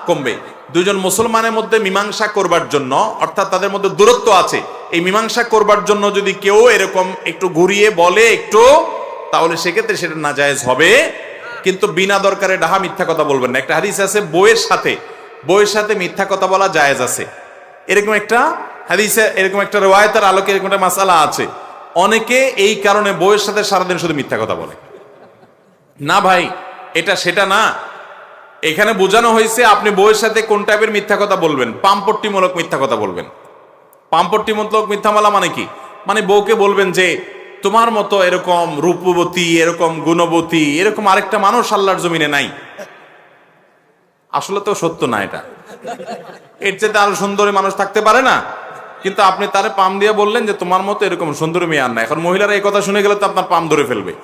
কমবে। দুজন মুসলমানের মধ্যে মীমাংসা করবার জন্য, অর্থাৎ তাদের মধ্যে দূরত্ব আছে, এই মীমাংসা করবার জন্য যদি কেউ এরকম একটু ঘুরিয়ে বলে একটু, তাহলে সেক্ষেত্রে সেটা নাজায়েজ হবে। কিন্তু বিনা দরকারে ডাহা মিথ্যা কথা বলবেন না। একটা হাদিস আছে বউয়ের সাথে মিথ্যা কথা বলা জায়েজ আছে, এরকম একটা হাদিসে, এরকম একটা রিওয়ায়াতের আলোকে এরকম একটা মাসালা আছে। অনেকে এই কারণে বউয়ের সাথে সারাদিন শুধু মিথ্যা কথা বলে। না ভাই, এটা সেটা না। এখানে বোঝানো হয়েছে আপনি বউয়ের সাথে কোন টাইপের মিথ্যা কথা বলবেন। পামপট্টিমূলক মিথ্যা কথা বলবেন। পামপট্টিমূলক মিথ্যা বলা মানে কি? মানে বউকে বলবেন যে তোমার মতো এরকম রূপবতী, এরকম গুণবতী, এরকম আরেকটা মানুষ আল্লাহর জমিনে নাই। আসলে তো সত্য না এটা, এর চেয়ে আরো সুন্দরী মানুষ থাকতে পারে না, কিন্তু আপনি তারে পাম দিয়ে বললেন যে তোমার মতো এরকম সুন্দরী মেয়ে আর না। এখন মহিলারা এই কথা শুনে গেলে তো আপনার পাম ধরে ফেলবে।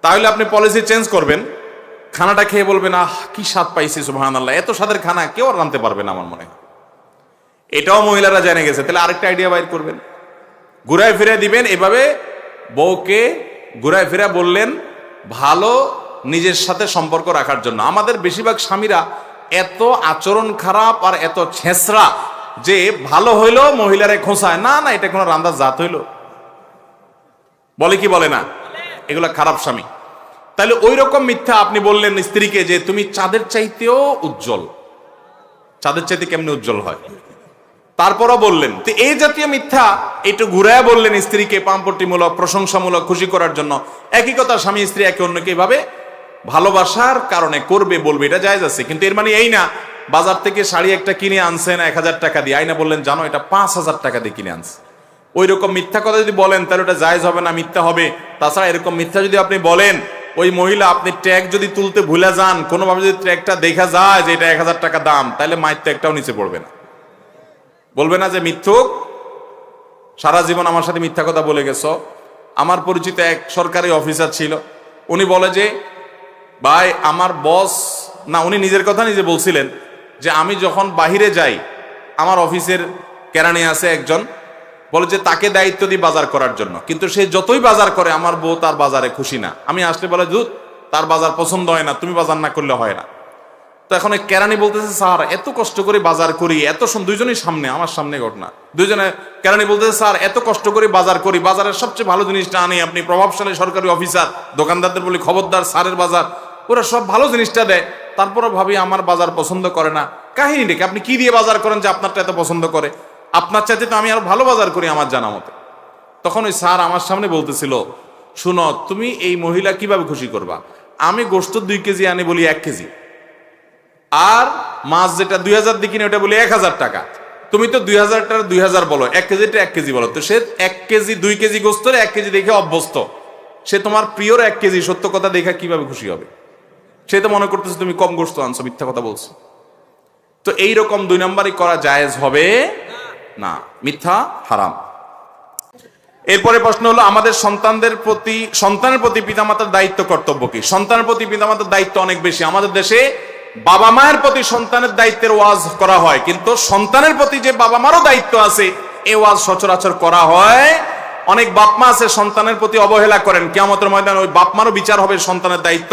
তাহলে আপনি পলিসি চেঞ্জ করবেন, খানাটা খেয়ে বলবেন, আহ কি স্বাদ পাইছি, সুবহানাল্লাহ, এত স্বাদের খানা কেউ আর রাঁধতে পারবে না আমার মনে হয়। এটাও মহিলারা জেনে গেছে। তাহলে আরেকটা আইডিয়া বাইর করবেন, ঘুরায় ফিরে দিবেন। এভাবে বউকে ঘুরায় ফিরে বললেন ভালো নিজের সাথে সম্পর্ক রাখার জন্য। আমাদের বেশিরভাগ স্বামীরা এত আচরণ খারাপ আর এত ছেঁচড়া যে ভালো হইলো মহিলারে খোঁসায়, না না এটা কোনো রান্দার জাত হইলো, বলে কি বলে না, এগুলা খারাপ স্বামী। তাহলে ওই রকম মিথ্যা আপনি বললেন স্ত্রীকে যে তুমি চাঁদের চাইতেও উজ্জ্বল। চাঁদের চাইতে কেমনে উজ্জ্বল হয়? তারপরও বললেন। তো এই জাতীয় মিথ্যা একটু ঘুরায় বললেন স্ত্রীকে, পামপট্টিমূলক, প্রশংসামূলক, খুশি করার জন্য। একই কথা স্বামী স্ত্রী একে অন্যকে এইভাবে ভালোবাসার কারণে করবে, বলবে, এটা জায়েজ আছে। কিন্তু এর মানে এই না বাজার থেকে শাড়ি একটা কিনে আনছেন 1000 টাকা দিয়ে, আইনা বললেন জানো এটা 5000 টাকা দিয়ে কিনে আনছে। ওই রকম মিথ্যা কথা যদি বলেন তাহলে ওটা জায়েজ হবে না, মিথ্যা হবে। তাছাড়া এরকম মিথ্যা যদি আপনি বলেন, ওই মহিলা আপনি ট্যাগ যদি তুলতে ভুলে যান, কোনোভাবে যদি ট্যাগটা দেখা যায় যে এটা 1000 টাকা দাম, তাহলে মায়ের ট্যাগটাও নিচে পড়বে না। বলবে না যে মিথ্যুক, সারা জীবন আমার সাথে মিথ্যা কথা বলে গেছো। আমার পরিচিত এক সরকারি অফিসার ছিল, উনি বলে যে ভাই আমার বস, না উনি নিজের কথা নিজে বলছিলেন যে আমি যখন বাহিরে যাই, আমার অফিসের কেরানি আছে একজন, বলে যে তাকে দায়িত্ব দিই বাজার করার জন্য, কিন্তু সে যতই বাজার করে আমার বউ তার বাজারে খুশি না। আমি আসলে বলে দুধ তার বাজার পছন্দ হয় না, তুমি বাজার না করলে হয় না। তো এখন কেরানি বলতেছে স্যার এত কষ্ট করে বাজার করি, দুইজনই সামনে, আমার সামনে ঘটনা, দুইজনে কেরানি বলতেছে স্যার এত কষ্ট করে বাজার করি, বাজারের সবচেয়ে ভালো জিনিসটা আনি, আপনি প্রভাবশালী সরকারি অফিসার, দোকানদারদের বলি খবরদার স্যারের বাজার, ওরা সব ভালো জিনিসটা দেয়, তারপরে ভাবি আমার বাজার পছন্দ করে না। কাহিনী দেখে আপনি কি দিয়ে বাজার করেন যে আপনারটা এত পছন্দ করে? আপনার চাইতে তো আমি আরো ভালো বাজার করি আমার জানা মতে। তখন ওই স্যার আমার সামনে বলতেছিল, শুনো তুমি এই মহিলা কিভাবে খুশি করবা? আমি গোশত 2 কেজি আনি বলি 1 কেজি, আর মাছ যেটা 2000 দিয়ে কিনে ওটা বলি 1000 টাকা। তুমি তো 2000 টাকা 2000 বলো, 1 কেজিটা 1 কেজি বলো। তো সে 1 কেজি 2 কেজি গোশতের 1 কেজি দেখে অভ্যস্ত, সে তোমার প্রিয়র 1 কেজি সত্য কথা দেখা কিভাবে খুশি হবে? সে তো মনে করতেছে তুমি কম গোশত আনছো, মিথ্যা কথা বলছো। তো এইরকম 2 নম্বরই করা জায়েজ হবে না, মিথ্যা হারাম। এরপরে প্রশ্ন হলো আমাদের সন্তানের প্রতি পিতামাতার দায়িত্ব কর্তব্য কি? সন্তানের প্রতি পিতামাতার দায়িত্ব অনেক বেশি। আমাদের দেশে বাবা মায়ের প্রতি সন্তানের দায়িত্বের ওয়াজ করা হয়, কিন্তু সন্তানের প্রতি যে বাবা মারও দায়িত্ব আছে এই ওয়াজ সচরাচর করা হয়। অনেক বাপ মা আছে সন্তানের প্রতি অবহেলা করেন, কিয়ামতের ময়দানে ওই বাপ মারও বিচার হবে সন্তানের দায়িত্ব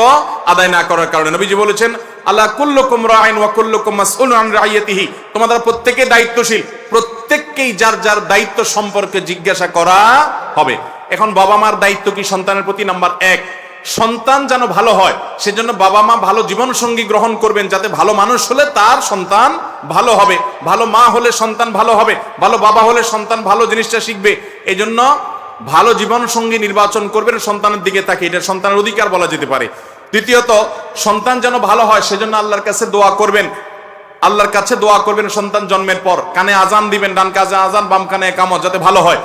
আদায় না করার কারণে। নবীজি বলেছেন আল্লাহ কুল্লুকুম রাইন ওয়া কুল্লুকুম মাসউলুন আন রাইয়াতিহি, তোমাদের প্রত্যেকে দায়িত্বশীল, প্রত্যেককেই যার যার দায়িত্ব সম্পর্কে জিজ্ঞাসা করা হবে। এখন বাবা মার দায়িত্ব কি সন্তানের প্রতি? নাম্বার 1, সন্তান যেন ভালো হয় সেজন্য বাবা মা ভালো জীবন সঙ্গী গ্রহণ করবেন, যাতে ভালো মানুষ হলে তার সন্তান ভালো হবে, ভালো মা হলে সন্তান ভালো হবে, ভালো বাবা হলে সন্তান ভালো জিনিসটা শিখবে। এই জন্য ভালো জীবন সঙ্গী নির্বাচন করবেন সন্তানের দিকে তাকিয়ে, এটা সন্তানের অধিকার বলা যেতে পারে। দ্বিতীয়ত, সন্তান যেন ভালো হয় সেজন্য আল্লাহর কাছে দোয়া করবেন। আল্লাহর কাছে দোয়া করবেন সন্তান জন্মের পর, কানে আজান দিবেন, ডান কানে আজান বাম কানে ইকামত, যাতে ভালো হয়।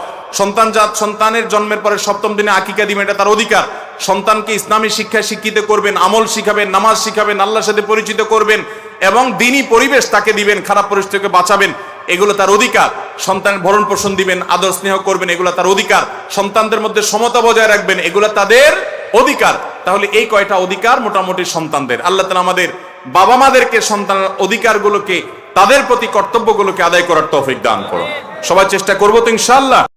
সন্তানের জন্মের পরে 7ম দিনে আকিকা দিবেন, এটা তার অধিকার। সন্তানকে ইসলামী শিক্ষায় শিক্ষিত করবেন, আমল শিখাবেন, নামাজ শিখাবেন, আল্লাহর সাথে পরিচিত করবেন এবং দ্বীনি পরিবেশ তাকে দিবেন, খারাপ পরিস্থিতি থেকে বাঁচাবেন, এগুলো তার অধিকার। সন্তানের ভরণ পোষণ দিবেন, আদর স্নেহ করবেন, এগুলো তার অধিকার। সন্তানদের মধ্যে সমতা বজায় রাখবেন, এগুলো তাদের অধিকার। তাহলে এই কয়টা অধিকার মোটামুটি সন্তানদের। আল্লাহ তাআলা আমাদের বাবা মাদেরকে সন্তানের অধিকারগুলোকে, তাদের প্রতি কর্তব্যগুলোকে আদায় করার তৌফিক দান করুন। সবাই চেষ্টা করবো তো ইনশাআল্লাহ।